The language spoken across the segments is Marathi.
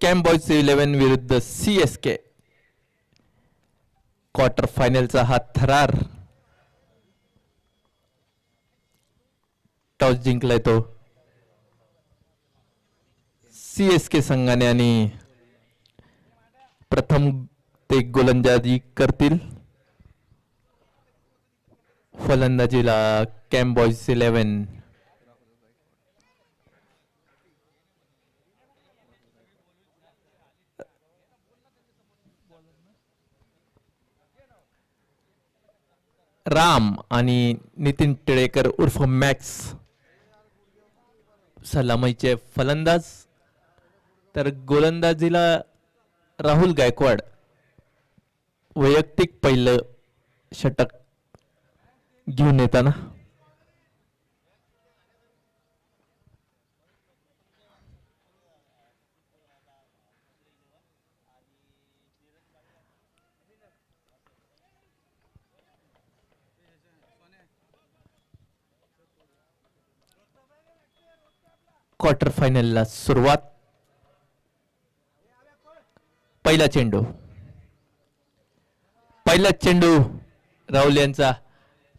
कॅम्बॉयज 11 विरुद्ध CSK. क्वार्टर फायनलचा हा थरार. टॉस जिंकलाय तो CSK संघाने आणि प्रथम ते गोलंदाजी करतील. फलंदाजीला कॅम्बॉयज 11. राम आणि नितीन टिळेकर उर्फ मॅक्स सलामीचे फलंदाज. तर गोलंदाजीला राहुल गायकवाड वैयक्तिक पहिलं षटक घेऊन येताना. क्वार्टर फायनलला सुरुवात. पहिला चेंडू. पहिला चेंडू राहुल यांचा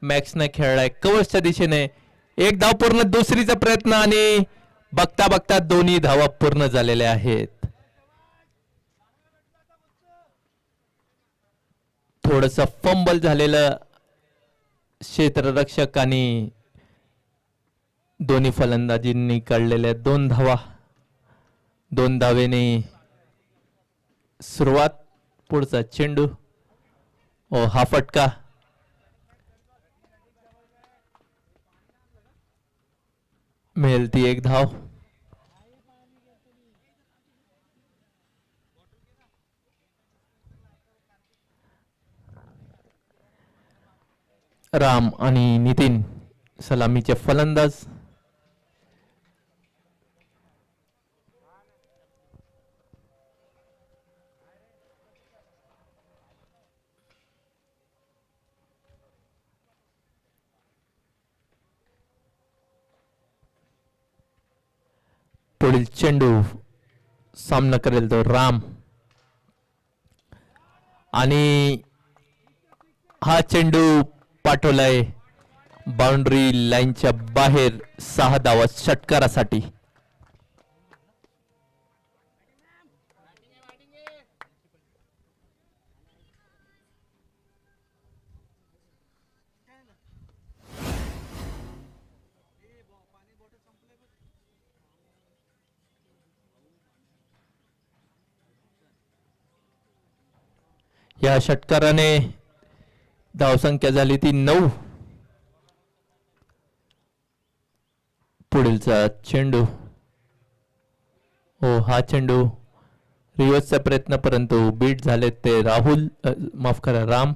मॅक्सने खेळलाय कव्हर्सच्या दिशेने. एक धाव पूर्ण. दुसरीचा प्रयत्न आणि बघता बघता दोन्ही धावा पूर्ण झालेल्या आहेत. थोडस फंबल झालेलं क्षेत्ररक्षक आणि दोन्ही फलंदाजींनी काढलेल्या 2 धावा. 2 धावेने सुरुवात. पुढचा चेंडू. हा फटका. मिळेल ती 1 धाव. राम आणि नितीन सलामीचे फलंदाज. पुढील चेंडू सामना करेल तो राम आणि हा चेंडू पाठवलाय बाउंड्री लाईनच्या बाहेर. 6 धावा षटकारासाठी. या षटकाराने धावसंख्या झाली ती 9. पुढीलचा चेंडू. हा चेंडू रिव्हर्सचा प्रयत्न परंतु बीट झाले ते राहुल माफ करा राम.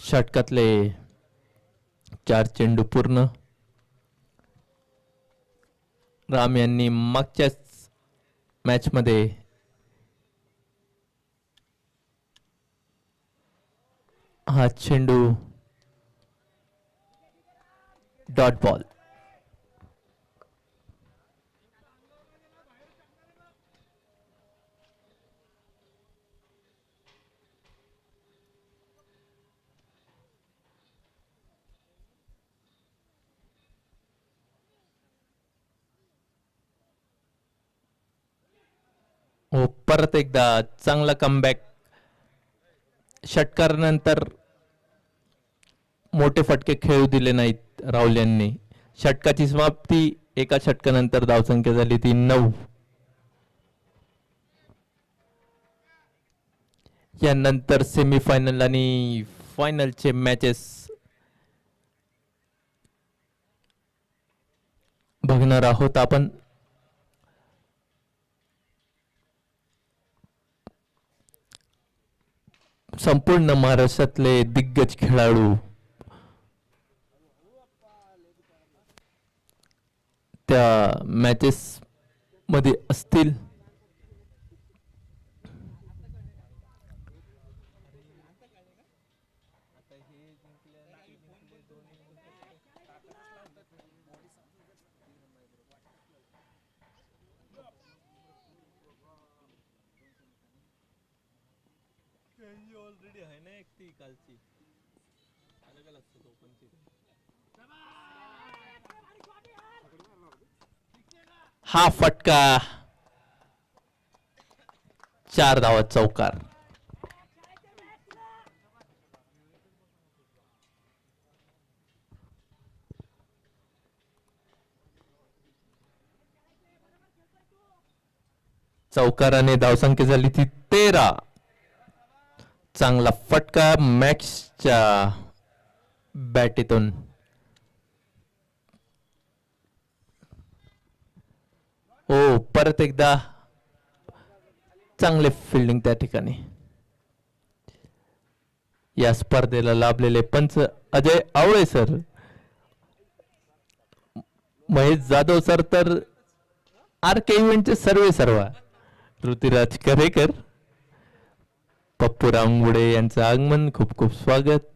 षटकातले 4 चेंडू पूर्ण. राम यांनी मागच्याच मॅच मध्ये हा चेंडू डॉट बॉल. परत एकदा चांगला कमबॅक. षटकारानंतर मोठे फटके खेळू दिले नाहीत राहुल यांनी. षटकाची समाप्ती. एका षटकानंतर धावसंख्या झाली ती 9. यानंतर सेमीफायनल आणि फायनलचे मॅचेस बघणार आहोत आपण. संपूर्ण महाराष्ट्रातले दिग्गज खेळाडू त्या मॅचेस मध्ये असतील. ऑलरेडी आहे ना एक ती कालची अलग अलग ओपनची हा फटका 4 धावा चौकार. चौकाराने धावसंख्या झाली ती 13. चांगला फटका मॅक्सच्या बॅटीतून. हो परत एकदा चांगले फिल्डिंग त्या ठिकाणी. या स्पर्धेला लाभलेले पंच अजय आवळे सर, महेश जाधव सर तर आर के इव्हेंटचे सर्व ऋतुराज करेकर, पप्पू रामगुडे यांचं आगमन खूप खूप स्वागत.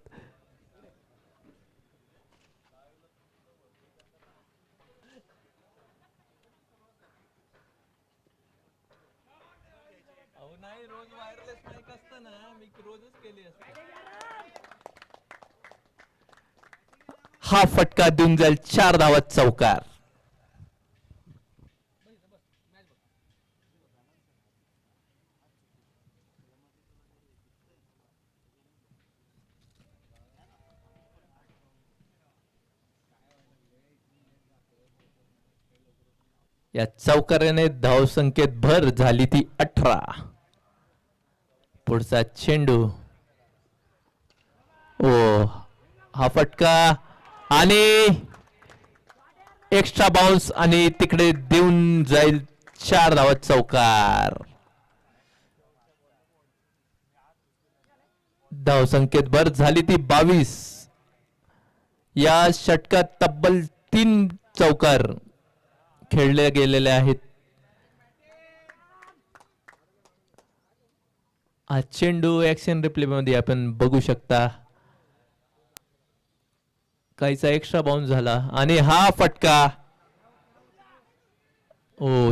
हा फटका देऊन जाईल 4 धावा चौकार. या चौकाराने धावसंख्येत भर झाली ती 18. पुढचा चेंडू. ओ हा फटका आणि एक्स्ट्रा बाउन्स आणि तिकडे देऊन जाईल 4 धावा चौकार. धावसंख्येत भर झाली ती 22. या षटकात तब्बल 3 चौकार खेळले गेलेले आहेत. हा चेंडू ऍक्शन रिप्ले मध्ये आपण बघू शकता. काहीचा एक्स्ट्रा बाउन्स झाला आणि हा फटका. ओ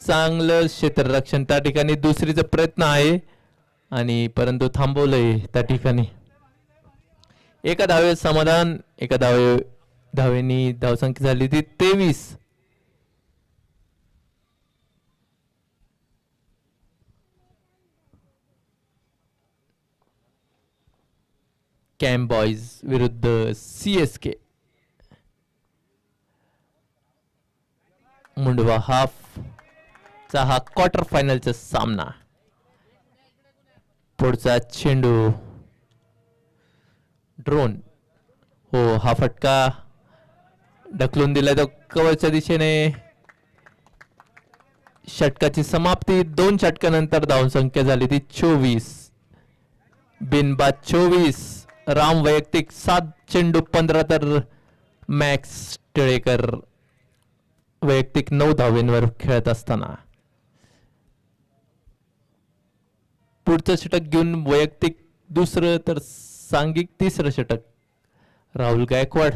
चांगलं क्षेत्ररक्षण त्या ठिकाणी. दुसरीचा प्रयत्न आहे आणि परंतु थांबवलंय त्या ठिकाणी. एका धावे समाधान. एका धावेनी धावसंख्या झाली ती 23. कॅम्प बॉयज विरुद्ध CSK. मुंडवा हाफ चा हा क्वार्टर फायनलचा सामना. पुढचा चेंडू. ड्रोन. हो हा फटका ढकलून दिला तो कव्हरच्या दिशेने. षटकाची समाप्ती. 2 षटकानंतर धावसंख्या झाली ती 24. बिनबाद 24. राम वैयक्तिक 7 चेंडू 15 तर मॅक्स टिळेकर वैयक्तिक 9 धावेंवर खेळत असताना. पुढचं षटक घेऊन वैयक्तिक दुसरं तर सांघिक 3रं षटक राहुल गायकवाड.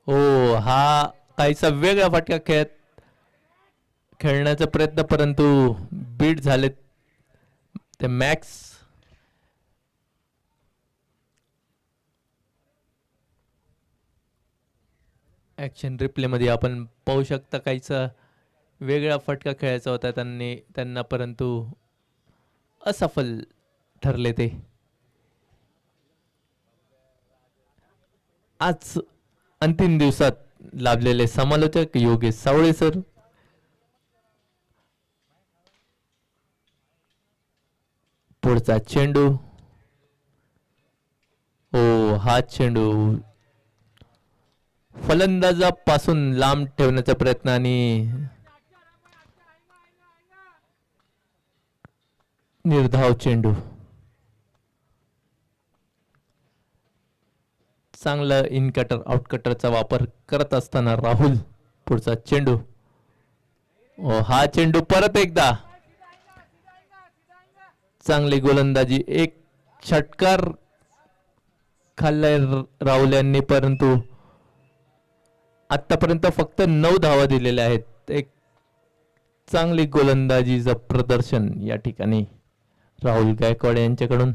हो हा काहीसा वेगळा फटका खेळण्याचा प्रयत्न परंतु बीट झाले ते मॅक्स. ऍक्शन रिप्ले मध्ये आपण पाहू शकता काहीसा वेगळा फटका खेळायचा होता त्यांना परंतु असफल ठरले ते. आज अंतिम दिवसात लाभलेले समालोचक योगेश सावळे सर. पुढचा चेंडू. ओ हा चेंडू फलंदाजापासून लांब ठेवण्याचा प्रयत्न आणि निर्धाव चेंडू. चांगलं इन कटर आउट कटरचा वापर करत असताना राहुल पुढचा चेंडू. हा चेंडू परत एकदा चांगली गोलंदाजी. एक षटकार खाल्लाय राहुल यांनी, परंतु आतापर्यंत फक्त 9 धावा दिलेल्या आहेत. एक चांगली गोलंदाजीचं प्रदर्शन या ठिकाणी राहुल गायकवाड यांच्याकडून.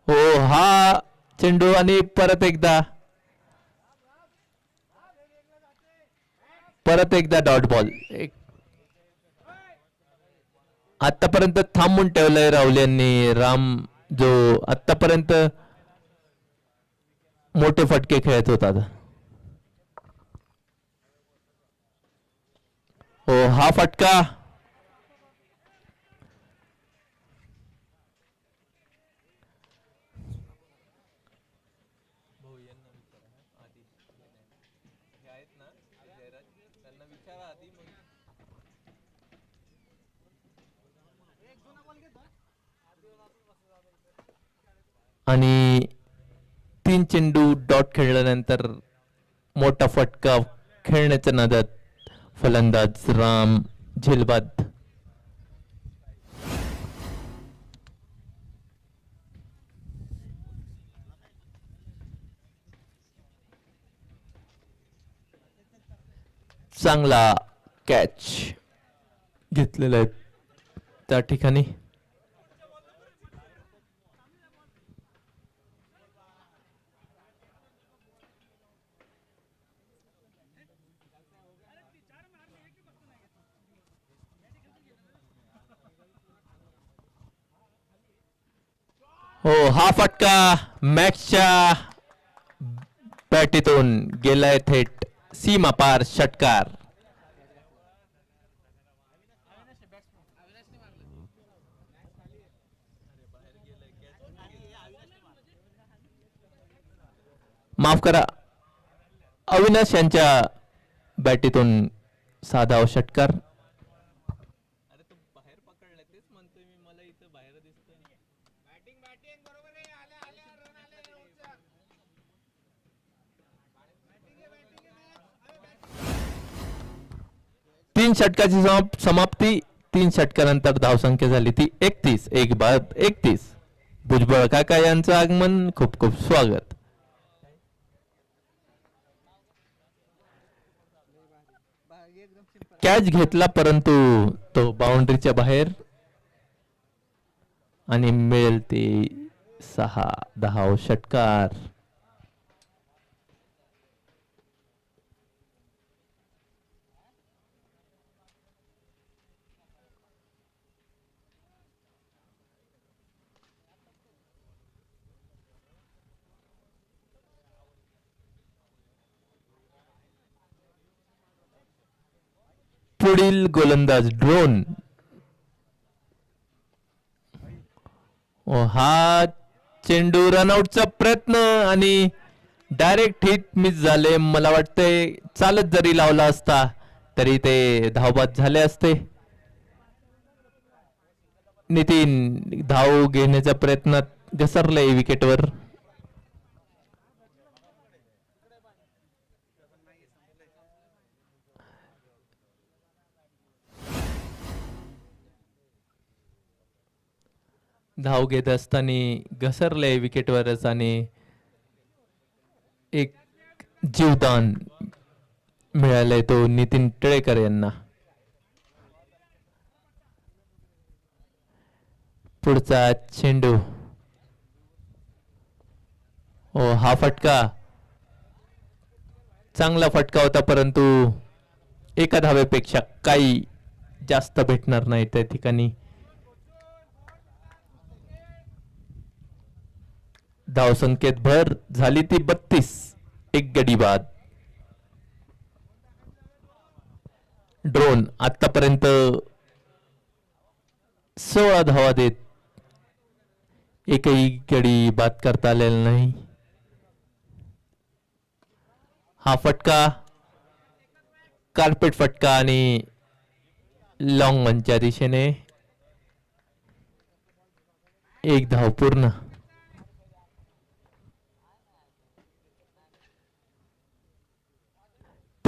हो, हा चेंडू आणि परत एकदा डॉट बॉल. आतापर्यंत थांबून ठेवलंय राहुल यांनी. राम जो आतापर्यंत मोठे फटके खेळत होता. हो, हा फटका आणि 3 चेंडू डॉट खेळल्यानंतर मोठा फटका खेळण्याच्या नादात फलंदाज राम झेलबाद. चांगला कॅच घेतलेला आहे त्या ठिकाणी. हो, हा फटका मॅक्सच्या बॅटीतून गेलाय थेट सीमा पार. षटकार. माफ करा, अविनाश यांच्या बॅटीतून साधा षटकार. तीन षटकाची समाप्ती. 3 षटकानंतर धावसंख्या झाली ती 31. एक बाद 31. भुजबळ काका यांचं आगमन. खूप खूप स्वागत. कॅच घेतला परंतु तो बाउंड्रीच्या बाहेर आणि मिळेल ते 6 धाव. षटकार. पुढील गोलंदाज ड्रोन. हा चेंडू रनआउटचा प्रयत्न आणि डायरेक्ट हिट मिस झाले. मला वाटते चालत जरी लावला असता तरी ते धावबाद झाले असते. नितीन धाव घेण्याच्या प्रयत्नात घसरले विकेटवर. धाव घेत असताना घसरले विकेटवरच आणि एक जीवदान मिळालंय तो नितीन टिळेकर यांना. पुढचा चेंडू. हा फटका चांगला फटका होता, परंतु एका धावेपेक्षा काही जास्त भेटणार नाही त्या ठिकाणी. धावसंख्येत भर झाली ती 32. एक गडी बाद. ड्रोन आतापर्यंत 16 धावा देत एकही गडी बाद करता आलेला नाही. हा फटका कार्पेट फटका आणि लॉंग ऑनच्या दिशेने. एक धाव पूर्ण.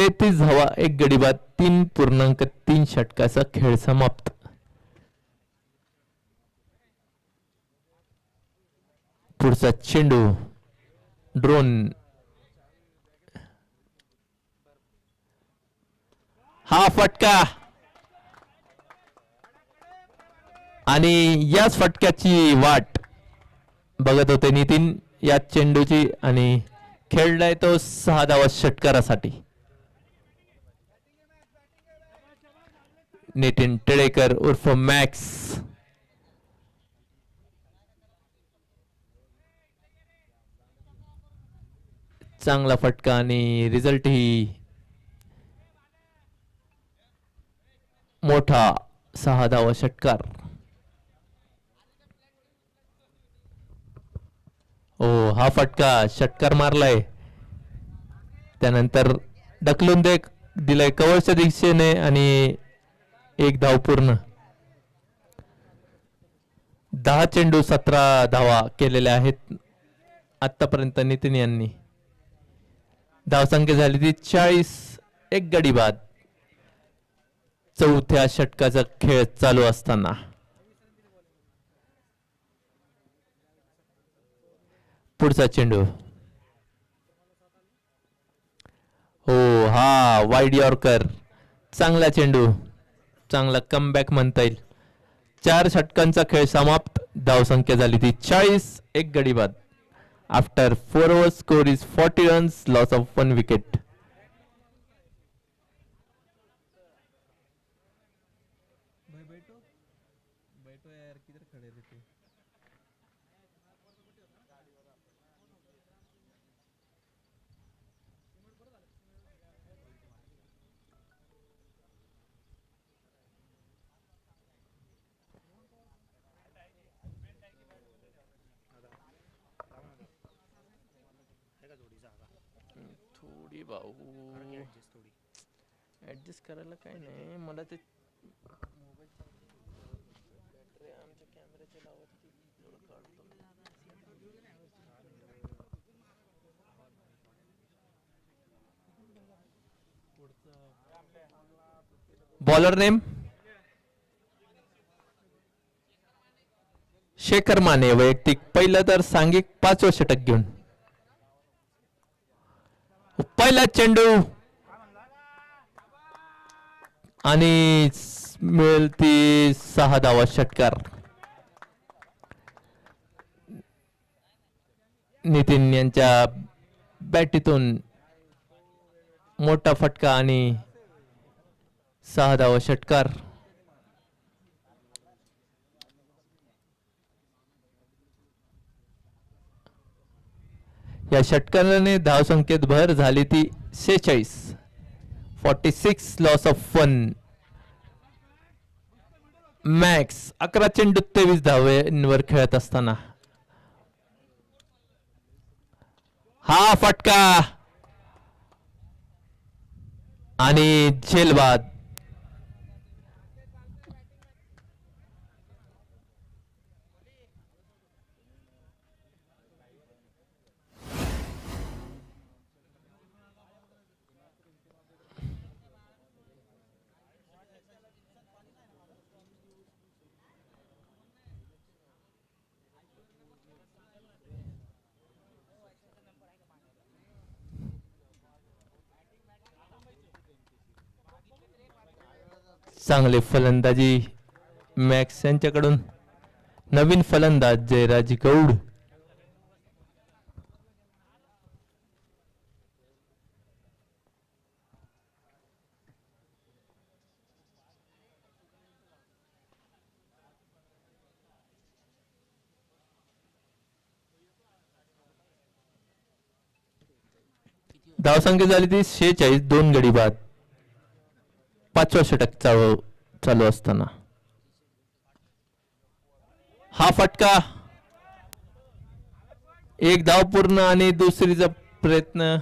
33 धावा 1 गडी बाद 3.3 षटकाचा खेळ समाप्त. पुढचा चेंडू ड्रोन हा फटका आणि याच फटक्याची वाट बघत होते नितीन या चेंडूची आणि खेळलाय तो 6 धावा षटकारासाठी. नितीन टिळेकर उर्फ मॅक्स चांगला फटका आणि रिझल्ट ही मोठा 6 धावा षटकार. ओ हा फटका षटकार मारलाय त्यानंतर ढकलून दिलाय कव्हरच्या दिशेने आणि 1 धाव पूर्ण. 10 चेंडू 17 धावा केलेल्या आहेत आतापर्यंत नितीन यांनी. धावसंख्या झाली ती 40 1 गडी बाद. चौथ्या षटकाचा खेळ चालू असताना पुढचा चेंडू हो हा वाईड यॉर्कर चांगला चेंडू चांगला कमबॅक म्हणता येईल. 4 षटकांचा खेळ समाप्त. धावसंख्या झाली ती 40 1 गडी बाद. After 4 overs score is 40 runs loss of 1 wicket. थोडी भाऊ ऍडजस्ट करायला काय नाही मला ते आमच्या कॅमेऱ्याच्या लावत बॉलर नेम शेखर माने वैयक्तिक पहिलं तर सांघिक 5वं षटक घेऊन. पहिला चेंडू आणि मिळती 6 धावा षटकार. नितीन यांच्या बॅटीतून मोठा फटका आणि 6 धावा षटकार. या षटकाराने धावसंख्येत भर झाली ती 46 46 लॉस ऑफ 1. मॅक्स 11 चेंडू 23 धावेंवर खेळत असताना हा फटका आणि झेलबाद. चांगले फलंदाजी मॅक्स यांच्याकडून. नवीन फलंदाज जयराज गौड. धावसंख्या झाली ती 46 2 गडी बाद. 5वं षटक चालू असताना हा फटका 1 धाव पूर्ण आणि दुसरीचा प्रयत्न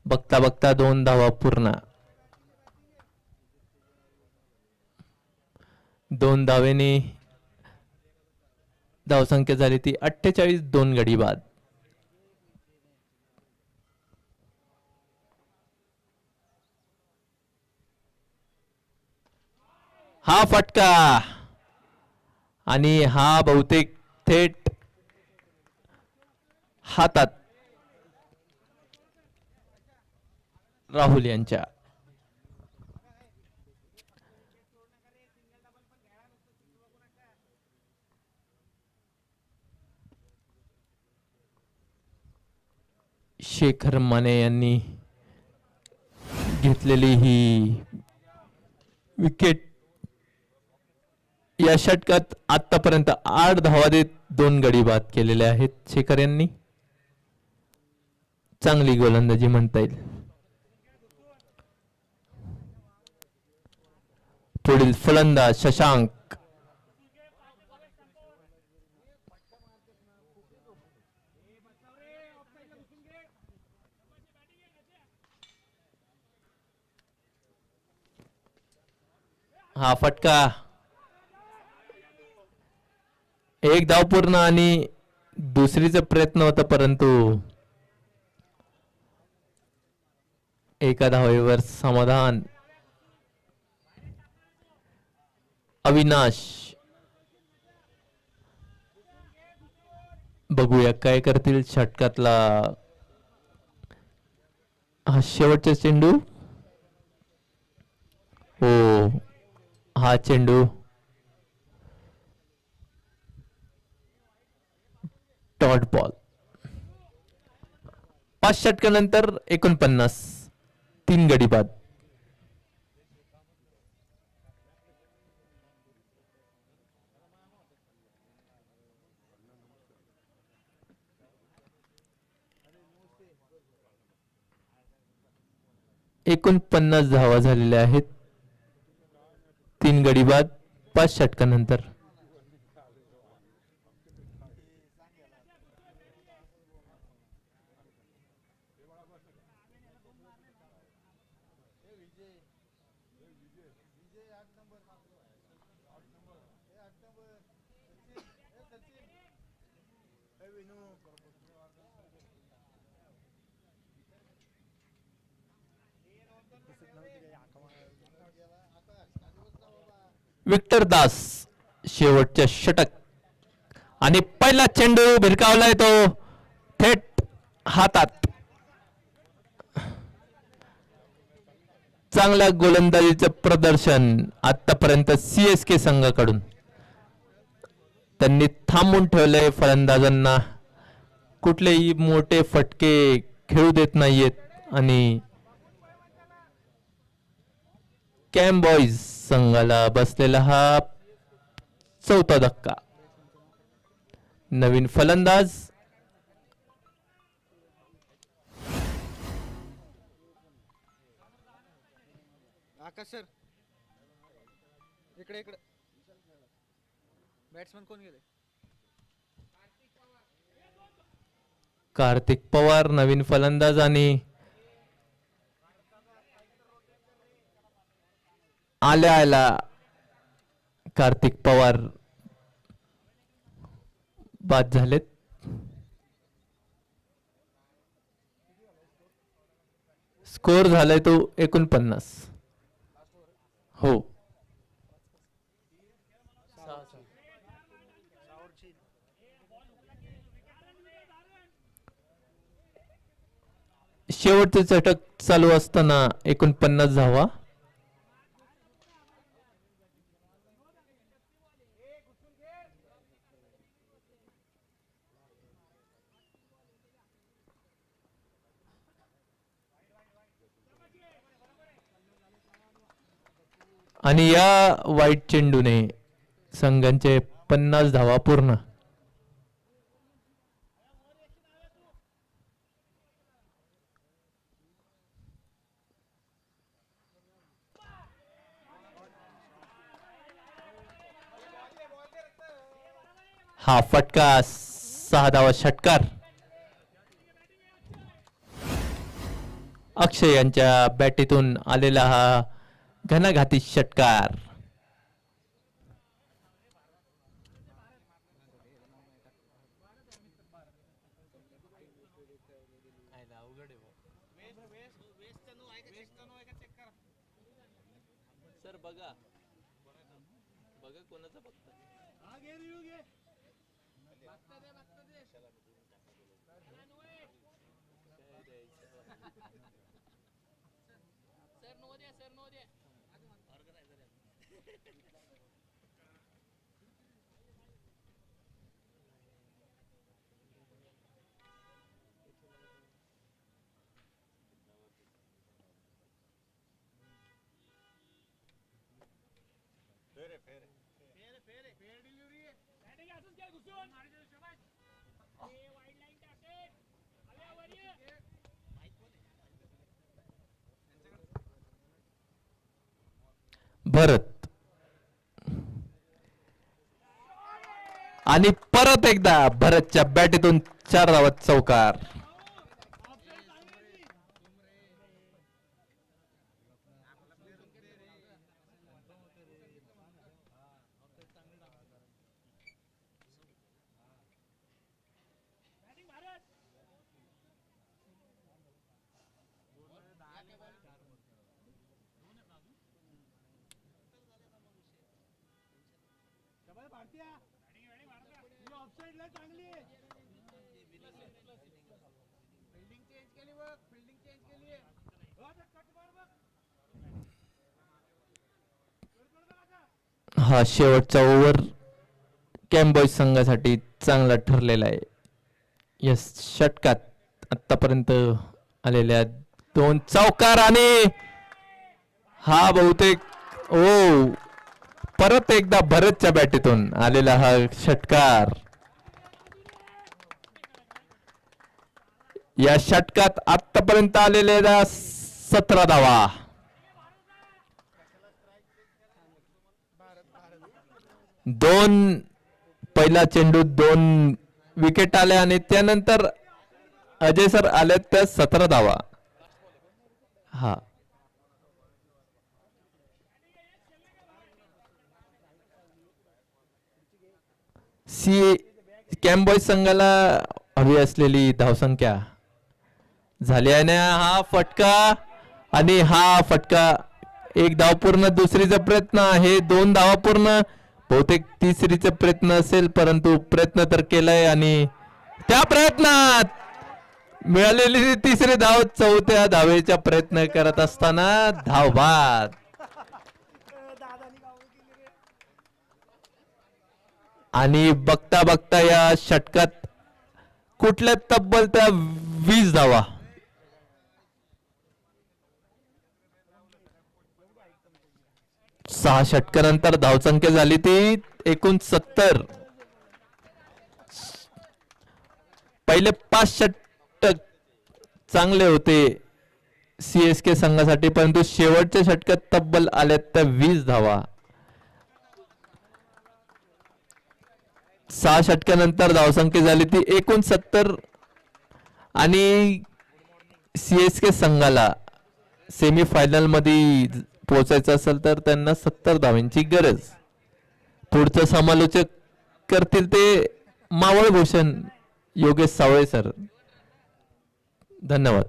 बघता बघता 2 धावा पूर्ण. 2 धावेने धावसंख्या झाली ती 48 2 गडी बाद. हा फटका आणि हा बहुतेक थेट हातात राहुल यांच्या. शेखर माने यांनी घेतलेली ही विकेट. या षटकात आतापर्यंत 8 धावा देत 2 गडी बाद केलेले आहेत शेखर यांनी. चांगली गोलंदाजी म्हणता येईल. पुढील फलंदाज शशांक. हा फटका. एक धाव पूर्ण आणि दुसरीचा प्रयत्न होता परंतु एका धावेवर समाधान. अविनाश बघूया काय करतील षटकातला हा शेवटचा चेंडू. हो हा चेंडू डॉट बॉल. 5 षटकानंतर 49 3 गडी बाद. एकूण 50 धावा झालेल्या आहेत 3 गडी बाद 5 षटकानंतर. विक्टर दास शेवटच्या षटक आणि पहिला चेंडू भिरकावलाय तो थेट हातात. चांगल्या गोलंदाजीचं प्रदर्शन आतापर्यंत सीएसके संघाकडून. त्यांनी थांबून ठेवलंय फलंदाजांना. कुठलेही मोठे फटके खेळू देत नाहीयेत आणि कॅम्प बॉईज संघाला बसलेला हा 4था धक्का. नवीन फलंदाज आकाश सर इकडे इकडे. बॅट्समन कोण गेले? कार्तिक पवार नवीन फलंदाज आणि आल्या कार्तिक पवार बाद झालेत. स्कोर झालाय तो 49. हो शेवटचे षटक चालू असताना 49 धावा. आणि या वाईट चेंडूने संघांचे 50 धावा पूर्ण. हा फटका 6 धावा षटकार. अक्षय यांच्या बॅटीतून आलेला हा घणाघाती षटकार. सर बघा भरत आणि परत एकदा भरतच्या बॅटीतून 4 धावात चौकार. हा शेवटचा ओव्हर कॅम्बॉय संघासाठी चांगला ठरलेला आहे. यस, षटकात आतापर्यंत आलेल्या 2 चौकार आणि हा बहुतेक परत एकदा भरतच्या बॅटीतून आलेला हा षटकार. या षटकात आतापर्यंत आलेल्या 17 धावा. पहिला चेंडू 2 विकेट आल्या आणि त्यानंतर अजय सर आले त्या 17 धावा. हा कॅम्बॉय संघाला हवी असलेली धावसंख्या झाली आहे. हा फटका आणि हा फटका, 1 धाव पूर्ण. दुसरीचा प्रयत्न आहे, 2 धावा पूर्ण. बहुतेक तिसरीचा प्रयत्न असेल, परंतु प्रयत्न तर केलाय आणि त्या प्रयत्नात मिळालेली तिसरी धाव 4थ्या धावेचा प्रयत्न करत असताना धाव बाद. आणि बघता बघता या षटकात कुठल्या तब्बल त्या 20 धावा. सहा षटकानंतर धावसंख्या झाली ती 69. पहिले 5 षटक चांगले होते सीएसके संघासाठी, परंतु शेवटच्या षटकात तब्बल आल्या त्या 20 धावा. 6 षटकानंतर धावसंख्या झाली ती 69 आणि सीएसके संघाला सेमीफायनल मध्ये पोहोचायचं असेल तर त्यांना 70 धावांची गरज. पुढचं समालोचक करतील ते मावळ भूषण योगेश सावळे सर. धन्यवाद.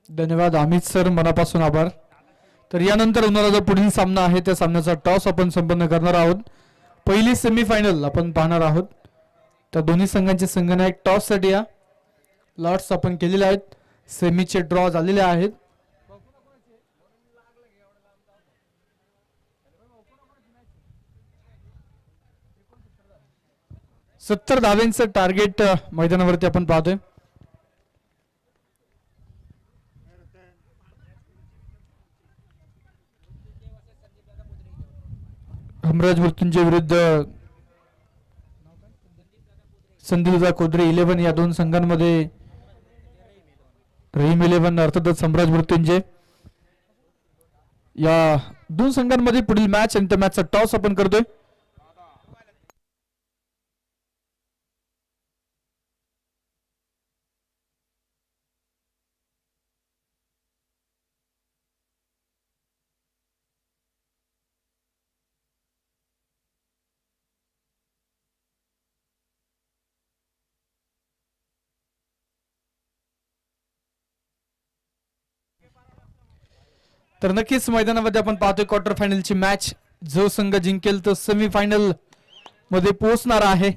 धन्यवाद अमित सर, मनापासून आभार. तर यानंतर होणारा जो पुढील सामना आहे त्या सामन्याचा टॉस आपण संपन्न करणार आहोत. पहिली सेमीफायनल आपण पाहणार आहोत. त्या दोन्ही संघांचे संघनायक टॉस साठी या लॉट्स आपण केलेले आहेत. सेमीचे ड्रॉ झालेले आहेत. 70 धावांचं टार्गेट मैदानावरती आपण पाहतोय. हमराज मृत्युंजय विरुद्ध संदीप कोदरे 11 या दोन संघांमध्ये रहीम 11 अर्थातच सम्राज मृत्युंजय या दोन संघांमध्ये पुढील मॅच आणि त्या मॅचचा टॉस आपण करतोय. तर नक्कीच मैदानामध्ये आपण पाहतोय क्वार्टर फायनलची मॅच. जो संघ जिंकेल तो सेमीफायनल मध्ये पोहोचणार आहे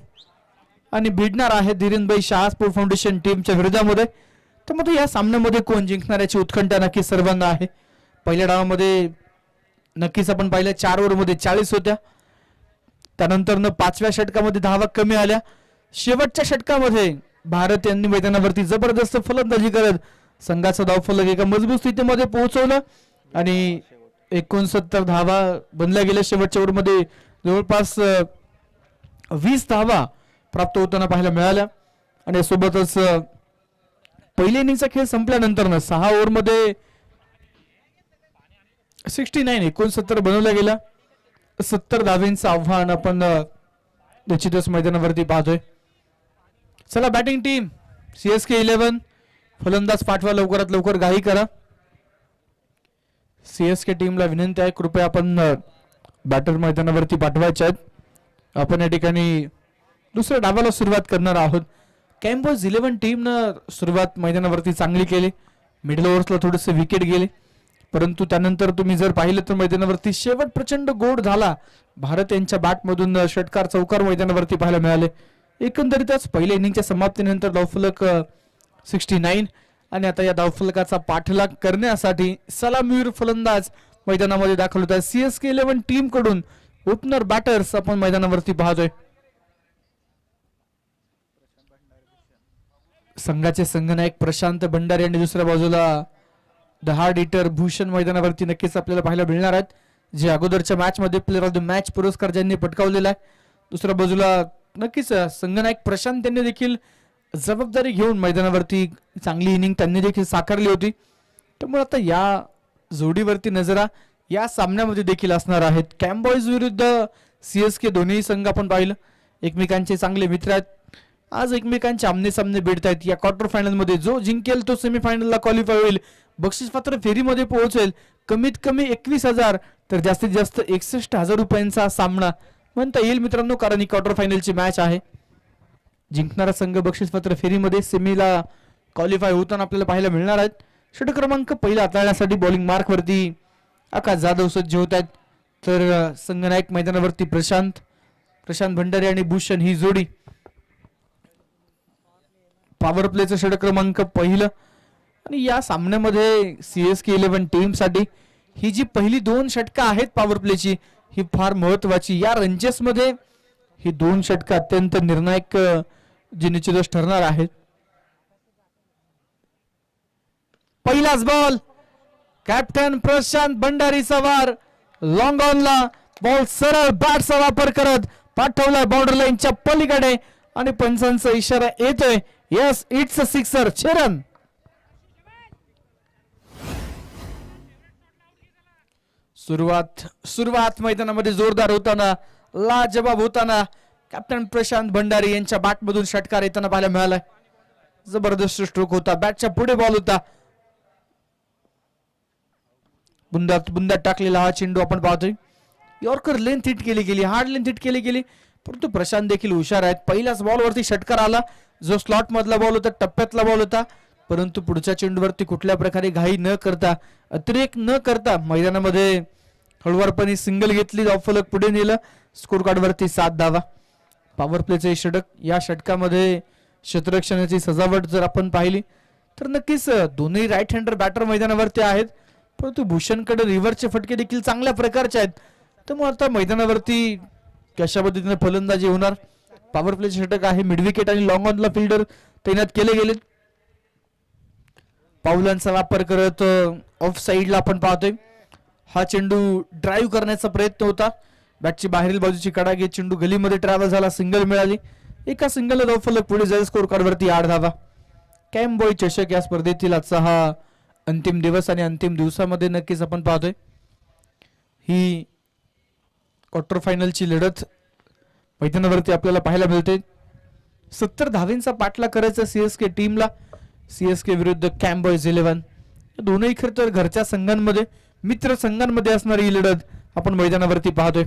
आणि भिडणार आहे धीरेनभाई शाह स्पोर्ट फाउंडेशन टीमच्या विरोधामध्ये. तर मग या सामन्यामध्ये कोण जिंकणार याची उत्कंठा नक्की सर्वांना आहे. पहिल्या डावामध्ये नक्कीच आपण पाहिलं 4 ओव्हरमध्ये 40 होत्या. त्यानंतर 5व्या षटकामध्ये धावा कमी आल्या. शेवटच्या षटकामध्ये भारत यांनी मैदानावरती जबरदस्त फलंदाजी करत संघाचा धावफलक एका मजबूत स्थितीमध्ये पोहोचवलं आणि 69 धावा बनल्या गेल्या. शेवटच्या ओव्हरमध्ये जवळपास 20 धावा प्राप्त होताना पाहायला मिळाल्या आणि सोबतच पहिल्या इनिंगचा खेळ संपल्यानंतर 6 ओव्हरमध्ये 69 बनवल्या गेल्या. 70 धावेंचं आव्हान आपण निश्चितच मैदानावरती पाहतोय. चला बॅटिंग टीम CSK 11 फलंदाज पाठवा, लवकरात लवकर घाई करा. CSK टीमला विनंती आहे कृपया आपण बॅटर मैदानावरती पाठवायचे आहेत. आपण या ठिकाणी दुसऱ्या डावाला सुरुवात करणार आहोत. कॅम्बॉज 11 टीमनं सुरुवात मैदानावरती चांगली केली. मिडल ओव्हर्सला थोडेसे विकेट गेले, परंतु त्यानंतर तुम्ही जर पाहिलं तर मैदानावरती शेवट प्रचंड गोड झाला. भारत यांच्या बॅटमधून षटकार चौकार मैदानावरती पाहायला मिळाले. एकंदरीतच पहिल्या इनिंगच्या समाप्तीनंतर धावफलक 69 आणि आता या धावफलकाचा पाठलाग करण्यासाठी सलामीवीर फलंदाज मैदानामध्ये दाखल होत आहे. CSK 11 टीम कडून ओपनर बॅटर्स आपण मैदानावरती पाहतोय. संघाचे संघनायक प्रशांत भंडारी आणि दुसऱ्या बाजूला द हार्ड हिटर भूषण मैदानावरती नक्कीच आपल्याला पाहायला मिळणार आहेत, जे अगोदरच्या मॅच मध्ये प्लेअर ऑफ द मॅच पुरस्कार ज्यांनी पटकावलेला आहे. दुसऱ्या बाजूला नक्कीच संघनायक प्रशांत यांनी देखील जबाबदारी घेऊन मैदानावरती चांगली इनिंग त्यांनी देखील साकारली होती. त्यामुळे आता या जोडीवरती नजरा या सामन्यामध्ये देखील असणार आहेत. कॅम्बॉईज विरुद्ध CSK दोन्ही संघ आपण पाहिलं एकमेकांचे चांगले मित्र आहेत. आज एकमेकांचे आमने सामने भिडत आहेत. या क्वार्टर फायनल मध्ये जो जिंकेल तो सेमीफायनलला क्वालिफाय होईल, बक्षीसपात्र फेरीमध्ये पोहोचेल. कमीत कमी 21,000 तर जास्तीत जास्त 61,000 रुपयांचा सामना म्हणता येईल मित्रांनो, कारण ही क्वार्टर फायनलची मॅच आहे. जिंकणारा संघ बक्षीसपात्र फेरीमध्ये सेमीला क्वालिफाय होताना आपल्याला पाहायला मिळणार आहेत. षटक क्रमांक पहिला हाताळण्यासाठी बॉलिंग मार्क वरती आकाश जाधव सज्ज होत आहेत, तर संघनायक मैदानावरती प्रशांत भंडारी आणि भूषण ही जोडी. पॉवर प्लेचं षटक क्रमांक पहिलं आणि या सामन्यामध्ये CSK 11 टीम साठी ही जी पहिली 2 षटकं आहेत पॉवर प्लेची ही फार महत्वाची. या रंजेस मध्ये ही 2 षटकं अत्यंत निर्णायक जी निश्चितच ठरणार आहेत. पहिलाच बॉल कॅप्टन प्रशांत भंडारीचा वार लॉंग ऑनला. बॉल सरळ बॅटचा वापर करत पाठवलाय बाउंड्री लाईनच्या पलीकडे आणि पंचांचा इशारा येतोय. Yes, it's a sixer. 6 run. सुरुवात मैदानामध्ये जोरदार होताना, लाजवाब होताना कॅप्टन प्रशांत भंडारी यांच्या बॅटमधून षटकार येताना पाहायला मिळालाय. जबरदस्त स्ट्रोक होता, बॅटच्या पुढे बॉल होता. बुंदात टाकलेला हा चेंडू आपण पाहतोय. यॉर्कर लेंथ हिट केली गेली, हार्ड लेंथ हिट केली गेली, परंतु प्रशांत देखील हुशार आहेत. पहिल्याच बॉलवरती षटकार आला, जो स्लॉट मधला बॉल होता, टप्प्यातला बॉल होता, परंतु पुढच्या चेंडूवरती कुठल्या प्रकारे घाई न करता, अतिरेक न करता मैदानामध्ये हळुवारपणे सिंगल घेतली, धावफलक पुढे नेलं. स्कोर कार्ड वरती 7 धावा. पॉवर प्लेचे षटक. या षटकामध्ये क्षेत्ररक्षणाची सजावट जर आपण पाहिली तर नक्कीच दोन्ही राईट हँडर बॅटर मैदानावरती आहेत, परंतु भूषणकडे रिव्हर्सचे फटके देखील चांगल्या प्रकारचे आहेत. त्यामुळे आता मैदानावरती कशा पद्धतीने फलंदाजी होणार. पॉवर प्लेचे षटक आहे, मिड विकेट आणि लॉंग ऑनला फिल्डर तैनात केले गेलेत. पावलांचा वापर करत ऑफ साइडला आपण पाहतोय हा चेंडू ड्राईव्ह करण्याचा प्रयत्न होता. बॅटची बाहेरील बाजूची कडा घेत चेंडू गलीमध्ये ट्रॅव्हल झाला, सिंगल मिळाली. एका सिंगल धावफलक पुढे जाईल. स्कोर कार्ड वरती 8 धावा. कॅम्बॉय चषक या स्पर्धेतील आजचा हा अंतिम दिवस आणि अंतिम दिवसामध्ये नक्कीच आपण पाहतोय ही क्वार्टर फायनलची लढत मैदानावरती आपल्याला पाहायला मिळते. 70 धावेंचा पाठलाग करायचा CSK टीमला. CSK विरुद्ध कॅम्बॉयज 11. दोनही खरं तर घरच्या संघांमध्ये, मित्र संघांमध्ये असणारी ही लढत आपण मैदानावरती पाहतोय.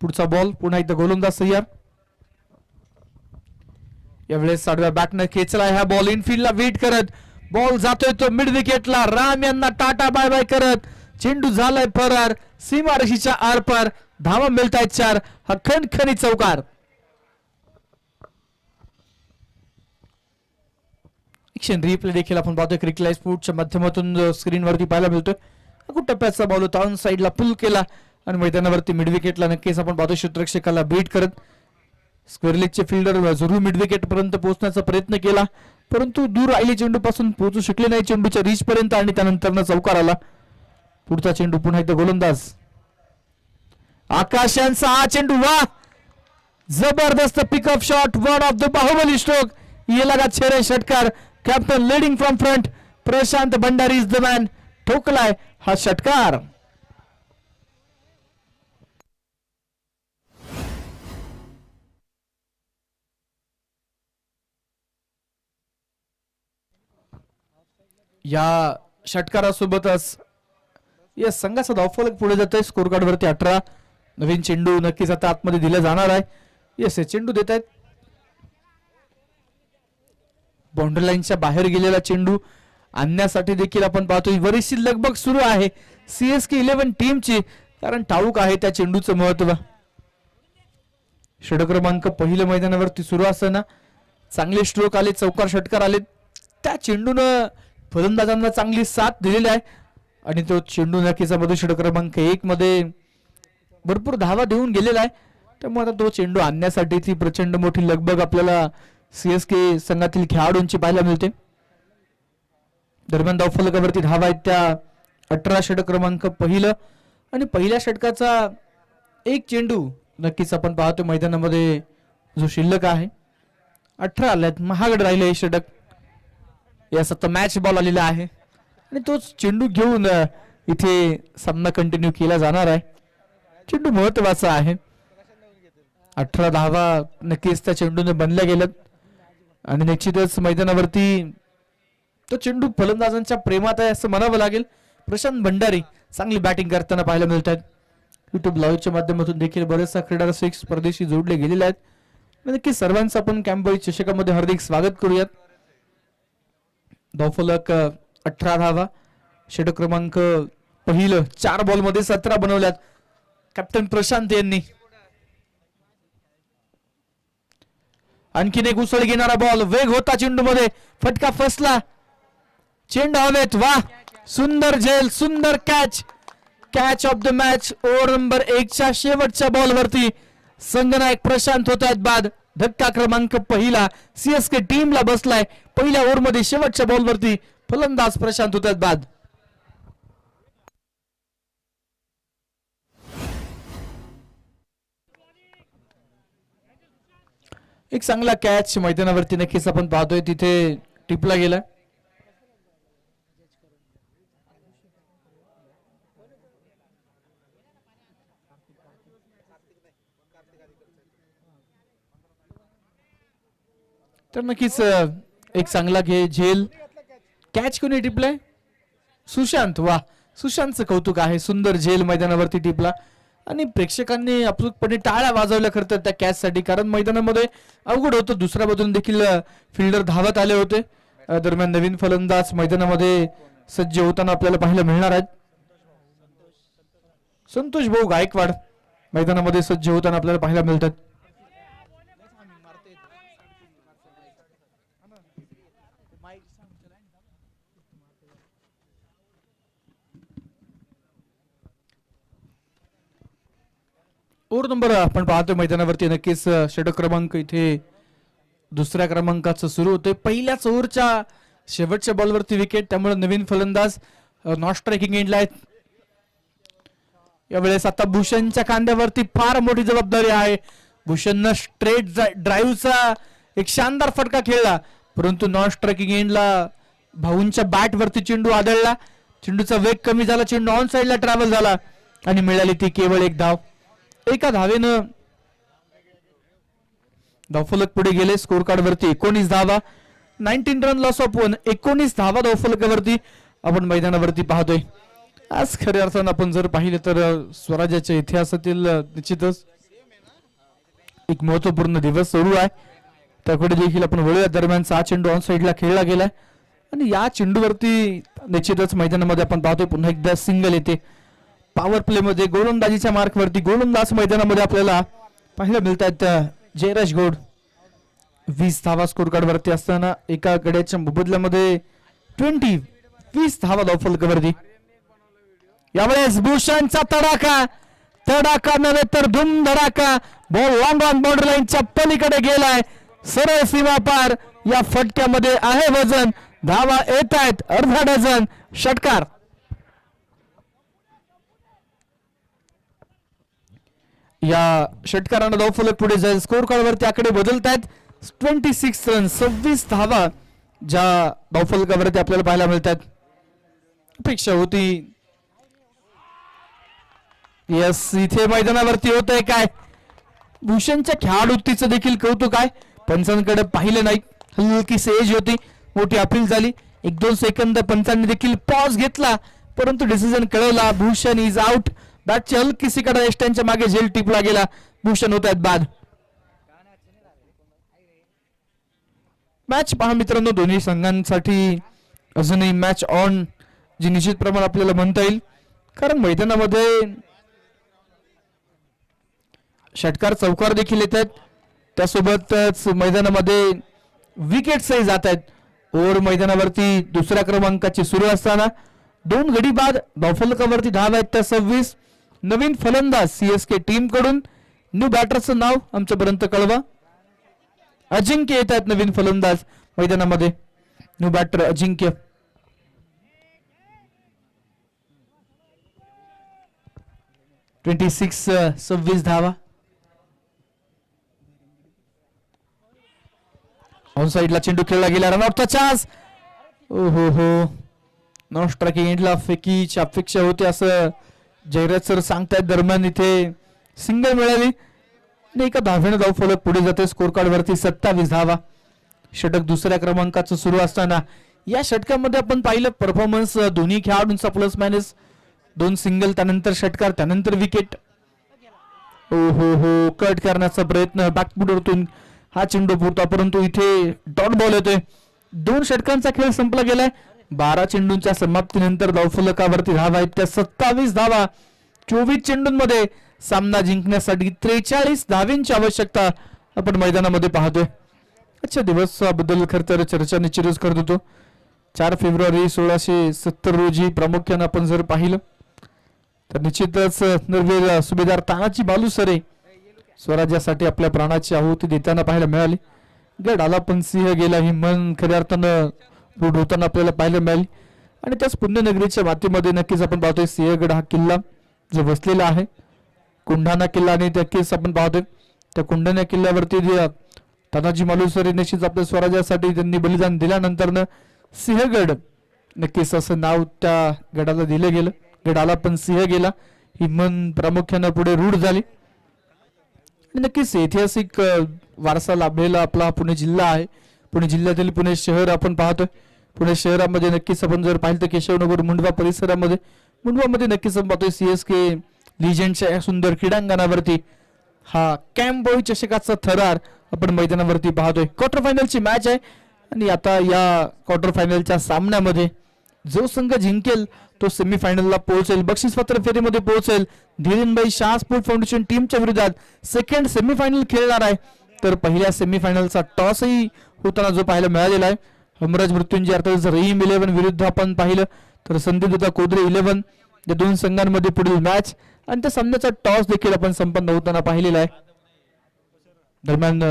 पुढचा बॉल पुन्हा एकदा गोलंदाज तयार. यावेळेस 7व्या बॅटनं खेचला ह्या बॉल इनफिल्डला वेट करत बॉल जातोय तो मिड विकेटला. राम यांना टाटा बाय बाय करत चेंडू झालाय फरार, सीमारेषेच्या आरपार, धावा मिळतायत 4. हा खणखणी चौकार. ऍक्शन रिप्ले देखील आपण पाहतोय क्रिकेट लाईव्ह स्पोर्टच्या माध्यमातून स्क्रीनवरती पाहायला मिळतोय. टप्प्याचा बॉल होता, ऑन साईडला पुल केला आणि मैदानावरती मिड विकेटला नक्कीच आपण पाहतो क्षेत्ररक्षकाला बीट करत स्क्वेअर लेगचे फिल्डर जरूर मिड विकेट पर्यंत पोहोचण्याचा प्रयत्न केला, परंतु दूर राहिली चेंडू पासून पोहोचू शकले नाही चेंडूच्या रीच पर्यंत आणि त्यानंतर चौकार आला. पुढचा चेंडू पुन्हा एकदा गोलंदाज आकाश यांचा हा चेंडू, वा जबरदस्त pickup shot, one of the Baahubali stroke. ये लगा छेरे षटकार. Captain leading from front, Prashant Bhandari is the man. ठोकलाय हा षटकार. या षटकारासोबतच या संघाचा धावफलक पुढे जात आहे. स्कोर कार्ड वरती 18. नवीन चेंडू नक्कीच आता आतमध्ये दिला जाणार आहे. येस चेंडू देत आहेत. बाउंड्री लाईनच्या बाहेर गेलेला चेंडू आणण्यासाठी देखील आपण पाहतोय बरीचशी लगबग सुरू आहे CSK 11 टीमची, कारण ठाऊक आहे त्या चेंडूचं महत्व. षटक क्रमांक पहिलं मैदानावरती सुरू असताना चांगले स्ट्रोक आले, चौकार षटकार आले. त्या चेंडूनं फलंदाजांना चांगली साथ दिलेली आहे आणि तो चेंडू नक्कीच षटक क्रमांक 1 मध्ये भरपूर धावा देऊन गेलेला आहे. त्यामुळे आता तो चेंडू आणण्यासाठी ती प्रचंड मोठी लगबग आपल्याला CSK संघातील खेळाडूंची पाहायला मिळते. दरम्यान धावफलकावरती धावा आहेत त्या 18. षटक क्रमांक पहिलं आणि पहिल्या षटकाचा एक चेंडू नक्कीच आपण पाहतो मैदानामध्ये जो शिल्लक आहे. 18 आल्यात, महागड राहिले हे षटक. यास आता मॅच बॉल आलेला आहे आणि तोच चेंडू घेऊन इथे सामना कंटिन्यू केला जाणार आहे. चेंडू महत्वाचा आहे. 18 धावा नक्कीच त्या चेंडूने बनल्या गेल्यात आणि निश्चितच मैदानावरती तो चेंडू फलंदाजांच्या प्रेमात आहे असं म्हणावं लागेल. प्रशांत भंडारी चांगली बॅटिंग करताना पाहायला मिळतात. युट्यूब लाईव्हच्या माध्यमातून देखील बरेचसा क्रीडारसिक स्पर्धेशी जोडले गेलेले आहेत. नक्की सर्वांचं आपण कॅम्पबॉय चषकामध्ये हार्दिक स्वागत करूयात. धावफलक 18 धावा. षटक क्रमांक पहिलं 4 बॉलमध्ये 17 बनवल्यात कॅप्टन प्रशांत यांनी. आणखीन एक उसळ घेणारा बॉल, वेग होता चेंडू मध्ये, फटका फसला, चेंडू हवेत. वा सुंदर झेल, सुंदर catch, catch of the match. Over number 1च्या शेवटच्या बॉल वरती संघनायक प्रशांत होत आहेत बाद. धक्का क्रमांक पहिला CSK टीमला बसलाय. पहिल्या ओव्हर मध्ये शेवटच्या बॉल वरती फलंदाज प्रशांत होत आहेत बाद. एक चांगला कॅच मैदानावरती नक्कीच आपण पाहतोय तिथे टिपला गेला. तर नक्कीच एक चांगला झेल कॅच कोणी टिपलाय? सुशांत. वा सुशांतचं कौतुक आहे. सुंदर झेल मैदानावरती टिपला आणि प्रेक्षकांनी अप्रूपपणे टाळ्या वाजवल्या खरं तर त्या कॅच साठी, कारण मैदानामध्ये अवघड होतं. दुसऱ्या बाजूने देखील फिल्डर धावत आले होते. दरम्यान नवीन फलंदाज मैदानामध्ये सज्ज होताना आपल्याला पाहायला मिळणार आहेत. संतोष भाऊ गायकवाड मैदानामध्ये सज्ज होताना आपल्याला पाहायला मिळतात. ओव्हर नंबर आपण पाहतोय मैदानावरती नक्कीच षटक क्रमांक इथे दुसऱ्या क्रमांकाचं सुरू होतोय. पहिल्याच ओव्हरच्या शेवटच्या बॉलवरती विकेट, त्यामुळे नवीन फलंदाज नॉट स्ट्रायकिंग एंडला आहेत. यावेळेस आता भूषणच्या खांद्यावरती फार मोठी जबाबदारी आहे. भूषणनं स्ट्रेट ड्राईव्हचा एक शानदार फटका खेळला, परंतु नॉन स्ट्रायकिंग एंडला भाऊंच्या बॅट वरती चेंडू आदळला. चेंडूचा वेग कमी झाला, चेंडू ऑन साइडला ट्रॅव्हल झाला आणि मिळाली ती केवळ एक धाव. एका धावेनं धावफलक पुढे गेले. स्कोर कार्ड वरती 19 धावा, 19 रन लॉस ऑफ 1. 19 धावा धावफलकावरती आपण मैदानावरती पाहतोय. आज खऱ्या अर्थानं आपण जर पाहिलं तर स्वराज्याच्या इतिहासातील निश्चितच एक महत्वपूर्ण दिवस सुरू आहे. त्याकडे देखील आपण वळूया. दरम्यान 6 चेंडू ऑन साइडला खेळला गेलाय आणि या चेंडूवरती निश्चितच मैदानामध्ये आपण पाहतोय पुन्हा एकदा सिंगल येते. पॉवर प्ले मध्ये गोलंदाजीच्या मार्कवरती गोलंदाज मैदानामध्ये आपल्याला पाहायला मिळत आहेत. जयराज गौड 20 धावा स्कोर कार्ड वरती असताना एका गड्याच्या मोबदल्यामध्ये 20 धावा धावफलकावरती. यावेळेस भूषणचा तडाखा नव्हे तर धूम धडाका. बॉल लॉंग ऑन बाउंड्री लाईनच्या पलीकडे गेलाय, सरळ सीमा पार. या फटक्यामध्ये आहे वजन, धावा येत आहेत अर्धा डझन. षटकार या षटकारानं धावफलक पुढे जाईल. स्कोर कार्ड वरती आकडे बदलत आहेत. 26 रन 26 धावा ज्या धावफलकावरती आपल्याला पाहायला मिळतात. अपेक्षा होती यस इथे मैदानावरती होत आहे काय. भूषणच्या खेळाडूतीचं देखील कौतुक आहे. पंचांकडे पाहिलं नाही, हलकी सेज होती, मोठी अपील झाली. 1-2 सेकंद पंचांनी देखील पॉज घेतला, परंतु डिसिजन कळवला. Bhushan is out. बॅटची हलकीशी कडा एस्ट्यांच्या मागे झेल टिपला गेला. भूषण होत आहेत बाद. मॅच पहा मित्रांनो, दोन्ही संघांसाठी अजूनही मॅच ऑन जी निश्चित प्रमाणात आपल्याला म्हणता येईल, कारण मैदानामध्ये षटकार चौकार देखील येत आहेत. त्यासोबतच मैदानामध्ये विकेट्सही जात आहेत. ओव्हर मैदानावरती दुसऱ्या क्रमांकाची सुरू असताना 2 गडी बाद धावफलकावरती धाव आहेत त्या 26. नवीन फलंदाज सीएसके टीम कडून. न्यू बॅटरचं नाव आमच्यापर्यंत कळवा. अजिंक्य येत आहेत नवीन फलंदाज मैदानामध्ये. न्यू बॅटर अजिंक्य. (26) धावा. ऑन साइडला चेंडू खेळला गेला. रनआउटचा चान्स. ओहो हो, नॉन स्ट्रायकिंग एंडला फेकीची अपेक्षा होती असं जयराज सर सांगतायत. दरम्यान इथे सिंगल मिळाली आणि एका धावेने धावफलक पुढे जाते. स्कोर कार्ड वरती 27 धावा. षटक दुसऱ्या क्रमांकाचं सुरू असताना या षटकामध्ये आपण पाहिलं परफॉर्मन्स दोन्ही खेळाडूंचा प्लस मायनस. 2 सिंगल, त्यानंतर षटकार, त्यानंतर विकेट. ओहो हो, कट करण्याचा प्रयत्न बॅकफुटवरतून हा चेंडू पुरता, परंतु इथे डॉट बॉल येतोय. 2 षटकांचा खेळ संपला गेलाय. 12 चेंडूंच्या समाप्तीनंतर धावफलकावरती धावा आहेत त्या 27 धावा. 24 चेंडूंमध्ये सामना जिंकण्यासाठी 43 धावींची आवश्यकता आपण मैदानामध्ये पाहतोय. अच्छा दिवसाबद्दल खरं तर चर्चा निश्चितच करत होतो. 4 फेब्रुवारी 1670 रोजी प्रामुख्याने आपण जर पाहिलं तर निश्चितच नरवीर सुभेदार तानाजी बालुसरे स्वराज्यासाठी आपल्या प्राणाची आहुती देताना पाहायला मिळाली. गड आला पण सिंह गेला ही मन खऱ्या अर्थानं रूढ होताना आपल्याला पाहायला मिळाली. आणि त्याच पुण्यनगरीच्या मातीमध्ये नक्कीच आपण पाहतोय सिंहगड हा किल्ला जो बसलेला आहे. कुंढाणा किल्ला, आणि नक्कीच आपण पाहतोय त्या कुंढाणा किल्ल्यावरती तानाजी मालुसरे निश्चित आपल्या स्वराज्यासाठी त्यांनी बलिदान दिल्यानंतर सिंहगड नक्कीच असं नाव त्या गडाला दिलं गेलं. गडाला पण सिंह गेला ही मन प्रामुख्यानं पुढे रूढ झाली. नक्कीच ऐतिहासिक वारसा लाभलेला आपला पुणे जिल्हा आहे. पुणे जिल्ह्यातील पुणे शहर आपण पाहतोय. पुणे शहरामध्ये नक्कीच आपण जर पाहिलं तर केशवनगर मुंडवा परिसरामध्ये, मुंडवामध्ये नक्कीच आपण पाहतोय सीएसके लिजेंडच्या या सुंदर क्रीडांगणावरती हा कॅम्प बॉय चषकाचा थरार आपण मैदानावरती पाहतोय. क्वार्टर फायनलची मॅच आहे आणि आता या क्वार्टर फायनलच्या सामन्यामध्ये जो संघ जिंकेल तो सेमीफायनलला पोहोचेल, बक्षीसपत्र फेरीमध्ये पोहोचेल. धीरेनभाई शाह स्पोर्ट फाउंडेशन टीमच्या विरोधात सेकंड सेमीफायनल खेळणार आहे. तर पहिल्या सेमीफायनलचा टॉसही होताना जो पाहायला मिळालेला आहे. हमराज मृत्युंजय अर्थात रहीम 11 विरुद्ध आपण पाहिलं तर संदीप कोदरे 11 या 2 संघांमध्ये पुढील मॅच आणि त्या सामन्याचा टॉस देखील आपण संपन्न होताना पाहिलेला आहे. दरम्यान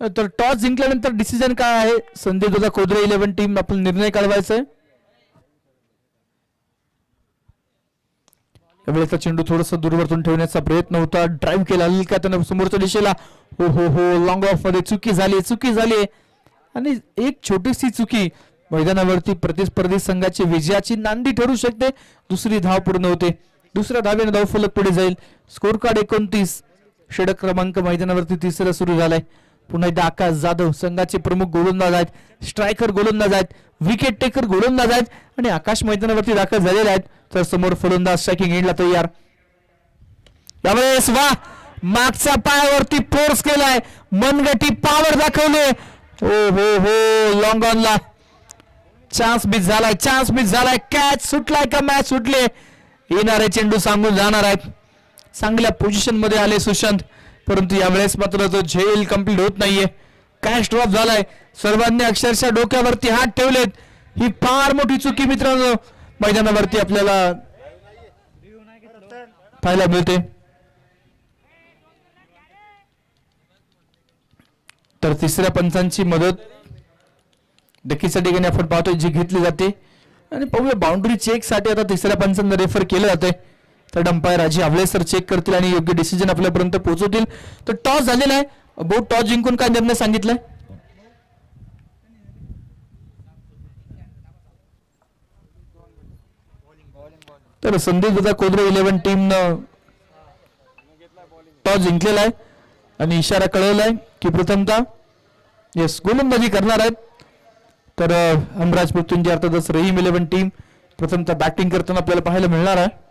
तर टॉस जिंकल्यानंतर डिसिजन काय आहे, संदीप कोदरे 11 टीम आपण निर्णय काढवायचा आहे. यावेळेचा चेंडू थोडस दूरवरतून ठेवण्याचा प्रयत्न होता. ड्राईव्ह केला हलका त्यानं समोरच्या दिशेला. हो हो हो, लॉंग ऑफ मध्ये चुकी झाली आणि एक छोटीशी चुकी मैदानावरती प्रतिस्पर्धी संघाची विजयाची नांदी ठरू शकते. दुसरी धाव पूर्ण होते. दुसऱ्या धावेने धावफलक पुढे जाईल. Score card 29. षटक क्रमांक मैदानावरती तिसरा सुरू झालाय. पुन्हा एकदा आकाश जाधव संघाचे प्रमुख गोलंदाज आहेत, स्ट्रायकर गोलंदाज आहेत, विकेट टेकर गोलंदाज आहेत आणि आकाश मैदानावरती दाखल झालेले आहेत. तर समोर फलंदाज स्ट्रायकिंग एंडला तयार. यावेळेस वा मागच्या पायावरती फोर्स केलाय, मनगटी पॉवर दाखवले. हो हो हो, लॉंग ऑनला चान्स मिस झालाय. कॅच सुटलाय का मॅच सुटले. येणारे चेंडू सांगून जाणार आहेत. चांगल्या पोझिशन मध्ये आले सुशांत, परंतु यावेळेस मात्र तो झेल कंप्लीट होत नाहीये. कॅच ड्रॉप झालाय. सर्वांनी अक्षरशः डोक्यावरती हात ठेवलेत. ही फार मोठी चुकी मित्रांनो मैदानावरती आपल्याला पाहायला मिळते. तर तिसऱ्या पंचांची मदत नक्कीच्या ठिकाणी आपण पाहतोय जी घेतली जाते. आणि पाहूया बाउंड्री चेक साठी आता तिसऱ्या पंचांना रेफर केलं जाते. तर डंपायर राजी आवले सर चेक करतील आणि योग्य डिसिजन आपल्यापर्यंत पोहोचवतील. तर टॉस झालेला आहे. बोट टॉस जिंकून काय निर्णय सांगितलाय. तर संदेश कोदरे 11 टीमनं टॉस जिंकलेला आहे आणि इशारा कळवलाय की प्रथमतः गोलंदाजी करणार आहेत. तर हमराज मृत्युंजय अर्थातच रहीम 11 टीम प्रथमतः बॅटिंग करताना आपल्याला पाहायला मिळणार आहे.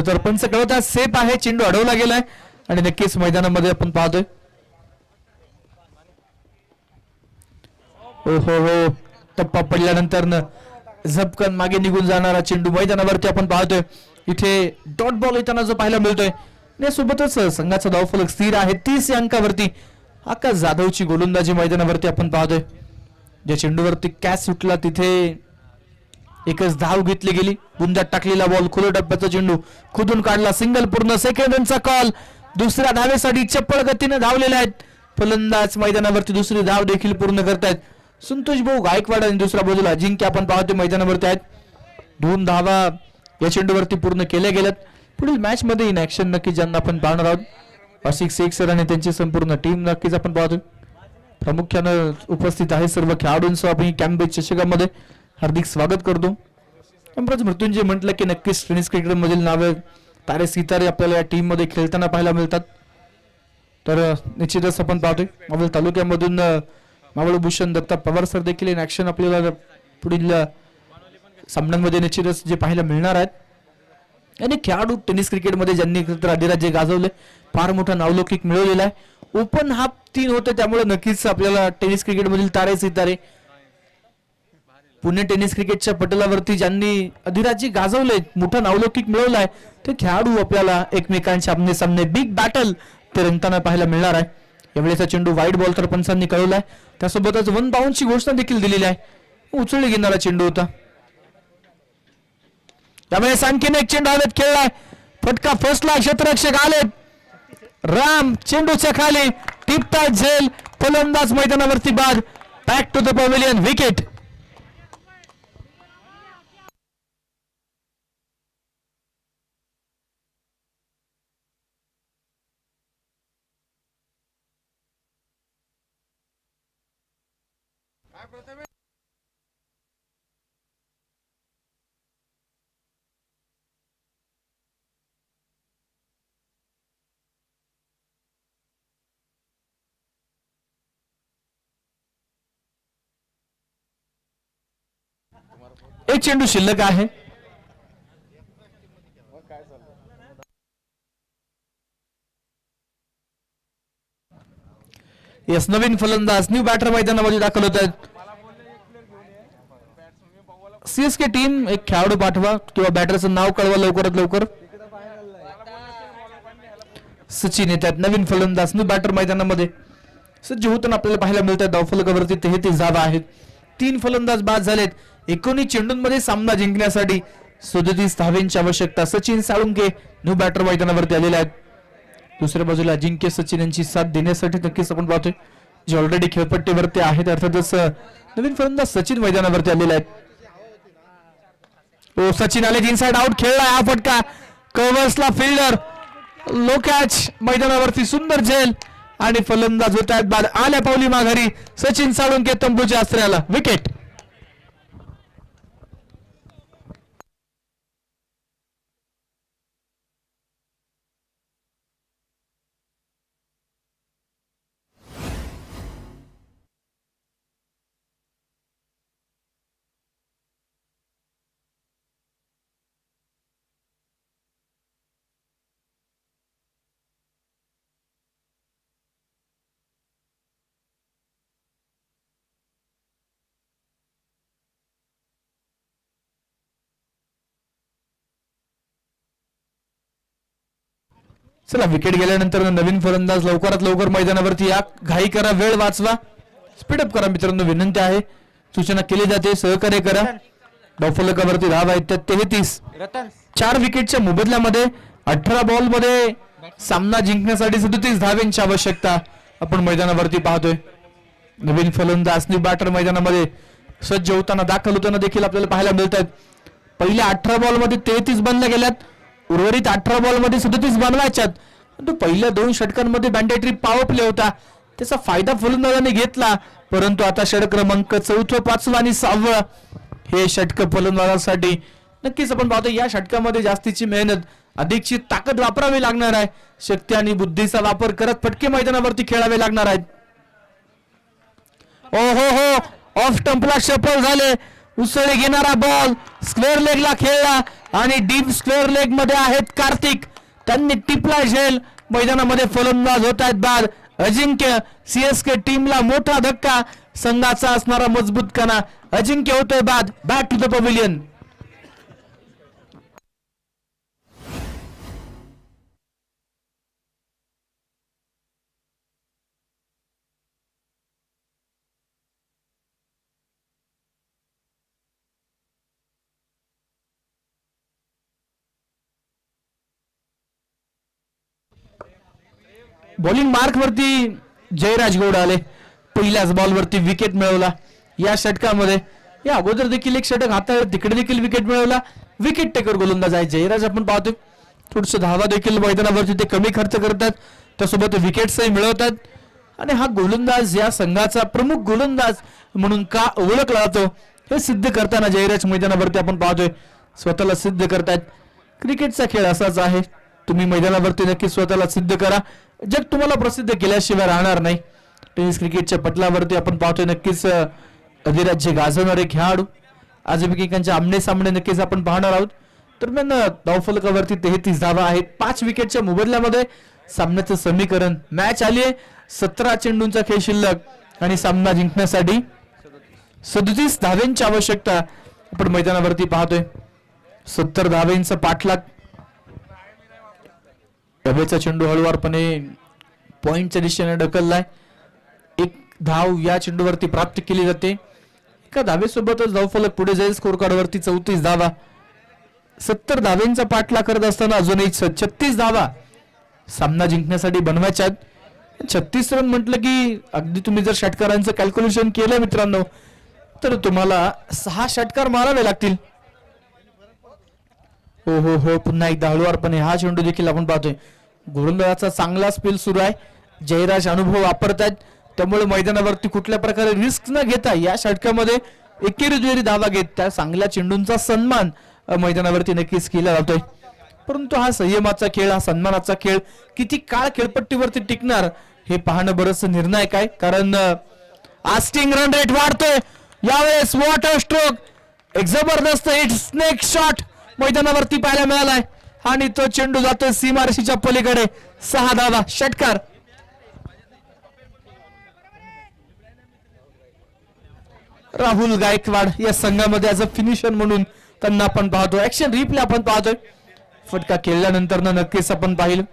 तर पंच कळवता सेफ आहे. चेंडू अडवला गेलाय आणि नक्कीच मैदानामध्ये आपण पाहतोय. हो हो हो, टप्पा पडल्यानंतर झपकन मागे निघून जाणारा चेंडू मैदानावरती आपण पाहतोय. इथे डॉट बॉल येताना जो पाहायला मिळतोय. सोबतच संघाचा धावफलक स्थिर आहे 30 अंकावरती. आकाश जाधवची गोलंदाजी मैदानावरती आपण पाहतोय. ज्या चेंडूवरती कॅच सुटला तिथे एकच धाव घेतली गेली. गुंजात टाकलेला बॉल खुल्या टप्प्याचा चेंडू खुदून काढला. सिंगल पूर्ण सेकंडचा कॉल. दुसऱ्या धावेसाठी चप्पळ गतीने धावलेले आहेत. फलंदाज मैदानावरती दुसरी धाव देखील पूर्ण करतायत. संतोष भाऊ गायकवाड आणि दुसऱ्या बाजूला अजिंक्य आपण पाहतो मैदानावरती आहेत. 2 धावा या चेंडूवरती पूर्ण केल्या गेल्यात. पुढील मॅच मध्ये इन ऍक्शन नक्की ज्यांना आपण पाहणार आहोत आशिक शेख सर आणि त्यांची संपूर्ण टीम नक्कीच आपण पाहतो. प्रामुख्यानं उपस्थित आहे सर्व खेळाडूंसह आपण कॅम्पेच चषकामध्ये हार्दिक स्वागत करतो. हमराज मृत्युंजय म्हटलं की नक्कीच टेनिस क्रिकेट मधील नावे तारे सितारे आपल्याला या टीम मध्ये खेळताना पाहायला मिळतात. तर निश्चितच आपण पाहतोय मावळ तालुक्यामधून मावळ भूषण दत्ता पवार सर देखील इन ऍक्शन आपल्याला पुढील सामन्यांमध्ये निश्चितच जे पाहायला मिळणार आहेत. आणि खेळाडू टेनिस क्रिकेटमध्ये ज्यांनी अधिराज्य गाजवले फार मोठा नावलौकिक मिळवलेला आहे. ओपन हाफ 3 होते त्यामुळे नक्कीच आपल्याला टेनिस क्रिकेटमधील तारे सितारे पुणे टेनिस क्रिकेटच्या पटलावरती ज्यांनी अधिराज्य गाजवले मोठा नावलौकिक मिळवलाय ते खेळाडू आपल्याला एकमेकांचे आमने सामने बिग बॅटल ते रंगताना पाहायला मिळणार आहे. यावेळेचा चेंडू वाईट बॉल तर पंचांनी कळवलाय. त्यासोबतच 1 बाउंडची घोषणा देखील दिलेली आहे. उचलली घेणारा चेंडू होता. त्यावेळेस आणखीन एक चेंडू हवेत खेळलाय. फटका फसला. क्षेत्ररक्षक आले. राम चेंडूच्या खाली टिपता झेल. फलंदाज मैदानावरती बाद. Back to the pavilion. Wicket. एक चेंडू शिल्लक आहे. यस नवीन फलंदाज न्यू बॅटर मैदानामध्ये दाखल होत आहेत. सीएसके टीम एक खेळाडू पाठवा किंवा बॅटरचं नाव कळवा लवकरात लवकर. सचिन येतात नवीन फलंदाज न्यू बॅटर मैदानामध्ये सज्ज होताना आपल्याला पाहायला मिळतात. धावफलकावरती 33 धावा आहेत. 3 फलंदाज बाद झालेत. 19 चेंडूंमध्ये सामना जिंकण्यासाठी 37 धावेंची आवश्यकता. सचिन साळुंके न्यू बॅटर मैदानावरती आलेले आहेत. दुसऱ्या बाजूला अजिंक्य सचिन यांची साथ देण्यासाठी नक्कीच आपण पाहतोय जे ऑलरेडी खेळपट्टीवरती आहेत. अर्थातच नवीन फलंदाज सचिन मैदानावरती आलेले आहेत. ओ सचिन आले, इनसाइड आउट खेळला हा फटका. कव्हर्सला फिल्डर, लो कॅच, मैदानावरती सुंदर झेल आणि फलंदाज होत आहेत बाद. आल्या पावली माघारी सचिन साळुंके तंबूच्या आश्रयाला. विकेट. चला विकेट गेल्यानंतर नवीन फलंदाज लवकरात लवकर मैदानावरती या. घाई करा, वेळ वाचवा, स्पीडअप करा मित्रांनो, विनंती आहे. सूचना केली जाते, सहकार्य करा. डावफलकावरती धाव आहेत त्या 33. 4 विकेटच्या मोबदल्यामध्ये 18 बॉल मध्ये सामना जिंकण्यासाठी 37 धावेंची आवश्यकता आपण मैदानावरती पाहतोय. नवीन फलंदाज न्यू बॅटर मैदानामध्ये सज्ज होताना, दाखल होताना देखील आपल्याला पाहायला मिळत आहेत. पहिल्या 18 बॉल मध्ये 33 बनल्या गेल्यात. उर्वरित 18 बॉल मध्ये 37 बनवायच्यात. परंतु पहिल्या 2 षटकांमध्ये मॅन्डेटरी पॉवर प्ले होता, त्याचा फायदा फलंदाजाने घेतला. परंतु आता षटक क्रमांक 4, 5 आणि 6 हे षटक फलंदाजासाठी नक्कीच आपण पाहतो. या षटकामध्ये जास्तीची मेहनत, अधिकची ताकद वापरावी लागणार आहे. शक्ती आणि बुद्धीचा वापर करत फटके मैदानावरती खेळावे लागणार आहेत. ओ हो हो, ऑफ स्टंपला सफल झाले. उसळी घेणारा बॉल स्क्वेअर लेगला खेळला आणि डीप स्क्वेअर लेग मध्ये आहेत कार्तिक, त्यांनी टिपला झेल. मैदानामध्ये फलंदाज होत आहेत बाद. अजिंक्य, सीएसके टीमला मोठा धक्का, संघाचा असणारा मजबूत कणा अजिंक्य होतोय बाद. Back to the pavilion. Bowling mark वरती जयराज गौड आले. पहिल्याच बॉल वरती विकेट मिळवला या षटकामध्ये. या अगोदर देखील एक षटक हाताळत तिकडे देखील विकेट मिळवला. विकेट टेकर गोलंदाज आहे जयराज. आपण पाहतोय थोडस धावा देखील मैदानावरती ते कमी खर्च करतात, त्यासोबत विकेट्सही मिळवतात. आणि हा गोलंदाज या संघाचा प्रमुख गोलंदाज म्हणून का ओळखला जातो हे सिद्ध करताना जयराज मैदानावरती आपण पाहतोय स्वतःला सिद्ध करतात. क्रिकेटचा खेळ असाच आहे, तुम्ही मैदानावरती नक्की स्वतःला सिद्ध करा. जग तुम्हाला प्रसिद्ध केल्याशिवाय राहणार नाही. टेनिस क्रिकेटच्या पटलावरती आपण पाहतोय नक्कीच अधिराज्य गाजवणारे खेळाडू आज एकमेकांच्या आमने सामने नक्कीच आपण पाहणार आहोत. दरम्यान धावफलकावरती 33 धावा आहेत. 5 विकेटच्या मोबदल्यामध्ये सामन्याचं समीकरण. मॅच आली आहे, 17 चेंडूंचा खेळ शिल्लक आणि सामना जिंकण्यासाठी 37 धावेंची आवश्यकता आपण मैदानावरती पाहतोय. 70 धावेंचा पाठलाग. डबेचा चेंडू हळूवारपणे पॉइंटच्या दिशेने ढकललाय. 1 धाव या चेंडूवरती प्राप्त केली जाते. एका धावेसोबतच धावफलक पुढे जाईल. स्कोर कार्ड वरती 34 धावा. 70 धावेंचा पाठलाग करत असताना अजूनही 36 धावा सामना जिंकण्यासाठी बनवायच्या. 36 रन म्हटलं की अगदी तुम्ही जर षटकारांचं कॅल्क्युलेशन केलं मित्रांनो तर तुम्हाला 6 षटकार मारावे लागतील. हो हो हो, पुन्हा एकदा हळूवारपणे हा चेंडू देखील आपण पाहतोय. गोलंदाजाचा चांगला स्पेल सुरू आहे. जयराज अनुभव वापरतायत, त्यामुळे मैदानावरती कुठल्या प्रकारे रिस्क न घेता या षटकामध्ये एकेरी धावा घेत त्या चांगल्या चेंडूंचा सन्मान मैदानावरती नक्कीच केला जातोय. परंतु हा संयमाचा खेळ, हा सन्मानाचा खेळ किती काळ खेळपट्टीवरती टिकणार हे पाहणं बरंच निर्णायक आहे. कारण आस्टिंग रन रेट वाढतोय यावेळेस. वॉटर स्ट्रोक, एक जबरदस्त हिट स्नेक शॉट मैदानावरती पाहायला मिळालाय आणि तो चेंडू जातोय सीमारेषेच्या पलीकडे. 6 धावा, षटकार. राहुल गायकवाड या संघामध्ये ऍज अ फिनिशर म्हणून त्यांना आपण पाहतो. ऍक्शन रिप्ले आपण पाहतोय. फटका खेळल्यानंतर नक्कीच आपण पाहिलं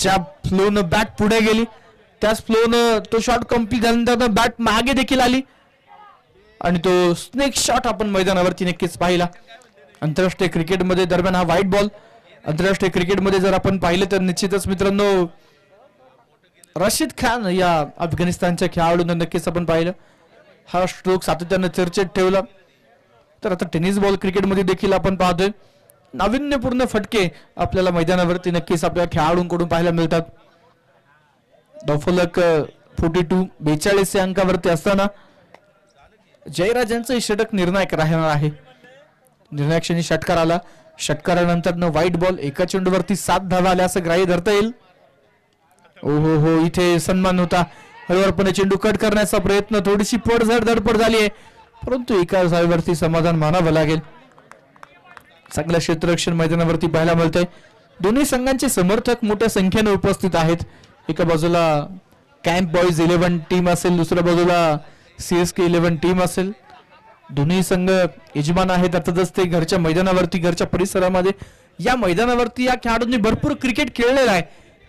ज्या फ्लोनं बॅट पुढे गेली त्याच फ्लोनं तो शॉट कम्प्लीट झाल्यानंतर बॅट मागे देखील आली. आणि तो स्नेक शॉट आपण मैदानावरती नक्कीच पाहिला. आंतरराष्ट्रीय क्रिकेटमध्ये दरम्यान हा व्हाईट बॉल आंतरराष्ट्रीय क्रिकेटमध्ये जर आपण पाहिलं तर निश्चितच मित्रांनो रशीद खान या अफगाणिस्तानच्या खेळाडूंना नक्कीच आपण पाहिलं हा स्ट्रोक सातत्यानं चर्चेत ठेवला. तर आता टेनिस बॉल क्रिकेटमध्ये देखील आपण पाहतोय नाविन्यपूर्ण फटके आपल्याला मैदानावरती नक्कीच आपल्या खेळाडूंकडून पाहायला मिळतात. धावफलक 42 या अंकावरती असताना जयराजांचं षटक निर्णायक राहणार आहे. निर्णायक क्षणी षटकार आला. षटकारानंतर व्हाईट बॉल एका चेंडूवरती 7 धावा आल्या असं ग्राह्य धरता येईल. ओहो हो इथे सन्मान होता. हळूवारपणे चेंडू कट करण्याचा प्रयत्न थोडीशी पडझड धडपड झाली आहे परंतु एका धावेवरती समाधान मानावं लागेल. चांगलं क्षेत्ररक्षण मैदानावरती पाहायला मिळतंय. दोन्ही संघांचे समर्थक मोठ्या संख्येने उपस्थित आहेत. एका बाजूला कॅम्प बॉईज 11 टीम असेल दुसऱ्या बाजूला CSK 11 टीम असेल. दोन्ही संघ यजमान आहेत. अर्थातच ते घरच्या मैदानावरती घरच्या परिसरामध्ये या मैदानावरती या खेळाडूंनी भरपूर क्रिकेट खेळलेलं आहे.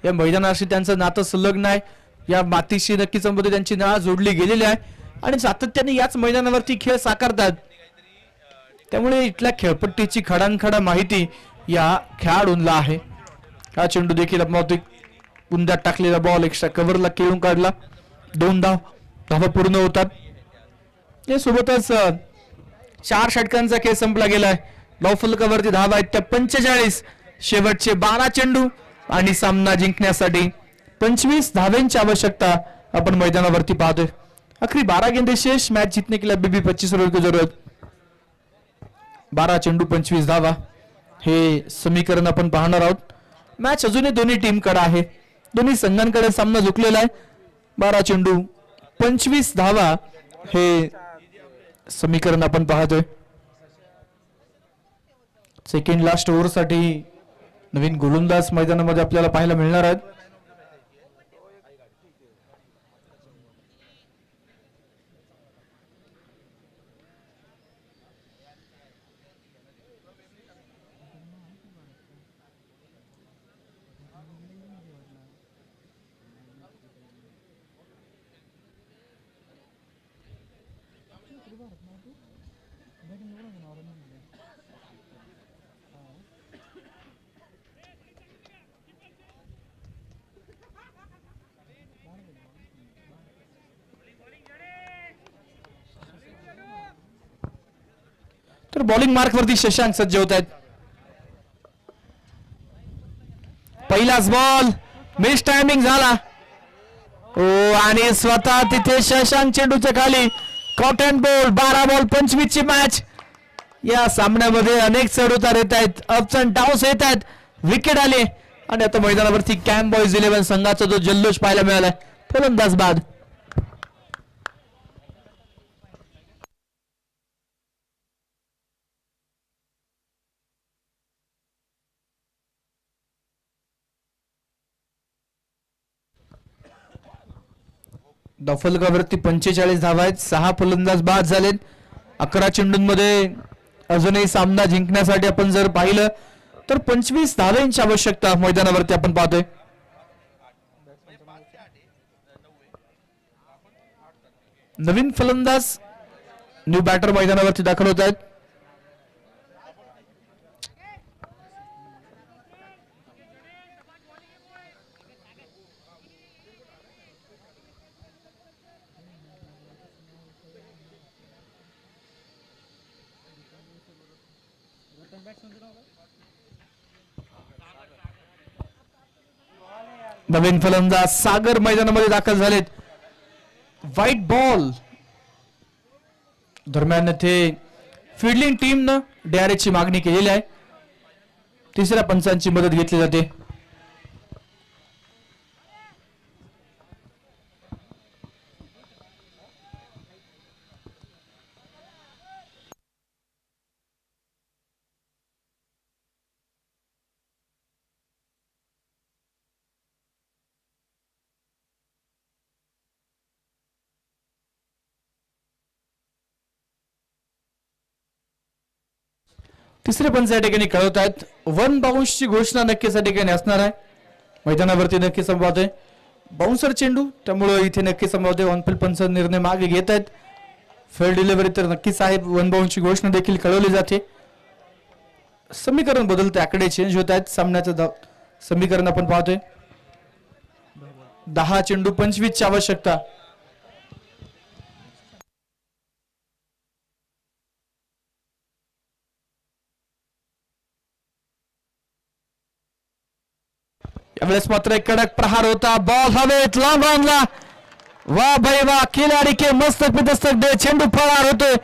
या मैदानाशी त्यांचं नातं संलग्न आहे. या मातीशी नक्कीच त्यांची नाळ जोडली गेलेली आहे आणि सातत्याने याच मैदानावरती खेळ साकारतात. त्यामुळे इथल्या खेळपट्टीची खडानखडा माहिती या खेळाडूंना आहे. हा चेंडू देखील पुंद्यात टाकलेला बॉल एक्स्ट्रा कव्हरला खेळून काढला. 2 धावा पूर्ण होतात. यासोबतच 4 षटकांचा खेळ संपला गेलाय. धावफलकावरती धावा आहेत त्या 45. शेवटचे 12 चेंडू आणि सामना जिंकण्यासाठी 25 धाव्यांची आवश्यकता आपण मैदानावरती पाहतोय. आखरी 12 गेंदे शेष. मैच जीतने के लिए अभी भी 25 रन की जरूरत. 12 चेंडू 25 धावा हे समीकरण आपण पाहणार आहोत. मॅच अजूनही दोन्ही टीमकडे आहे. दोन्ही संघांकडे सामना झुकलेला आहे. 12 चेंडू 25 धावा हे समीकरण आपण पाहतोय. सेकंड लास्ट ओव्हर साठी नवीन गोलंदाज मैदानामध्ये आपल्याला पाहायला मिळणार आहेत. तर बॉलिंग मार्क वरती शशांक सज्ज होत आहेत. पहिलाच बॉल मिस टायमिंग झाला. आणि स्वतः तिथे शशांक चेंडूच्या खाली कॉटन बॉल. 12 बॉल 25 ची मॅच. या सामन्यामध्ये अनेक चढउतार येत आहेत. अप्स अँड डाऊन्स येत आहेत. विकेट आले आणि आता मैदानावरती कॅम्प बॉईज 11 संघाचा जो जल्लोष पाहायला मिळाला. फलंदाज बाद. धावफलकावरती 45 धावा आहेत. 6 फलंदाज बाद झालेत. 11 चेंडूंमध्ये अजूनही सामना जिंकण्यासाठी आपण जर पाहिलं तर 25 धावांची आवश्यकता मैदानावरती आपण पाहतोय. नवीन फलंदाज न्यू बॅटर मैदानावरती दाखल होत आहेत. नवीन फलंदाज सागर मैदानामध्ये दाखल झालेत. व्हाईट बॉल दरम्यान ते फिल्डिंग टीमनं DRA ची मागणी केलेली आहे. तिसऱ्या पंचांची मदत घेतली जाते. तिसरे पंच या ठिकाणी कळवत आहेत. 1 बाउन्सची घोषणा नक्कीच या ठिकाणी असणार आहे. मैदानावरती नक्की संवाद आहे. बाउन्सर चेंडू त्यामुळे इथे नक्की संवाद आहे. ऑनफिल्ड पंच निर्णय मागे घेत आहेत. फेल डिलिव्हरी तर नक्कीच आहे. वन बाउंडची घोषणा देखील कळवली जाते. समीकरण बदलते, आकडे चेंज होत आहेत. सामन्याचं समीकरण आपण पाहतोय. 10 चेंडू 25 ची आवश्यकता. यावेळेस मात्र एक कडक प्रहार होता. बॉल हवेत लांब आणला. वा भाई वा, खिलाडी के मस्तक पे दस्तक दे. चेंडू फरार होतोय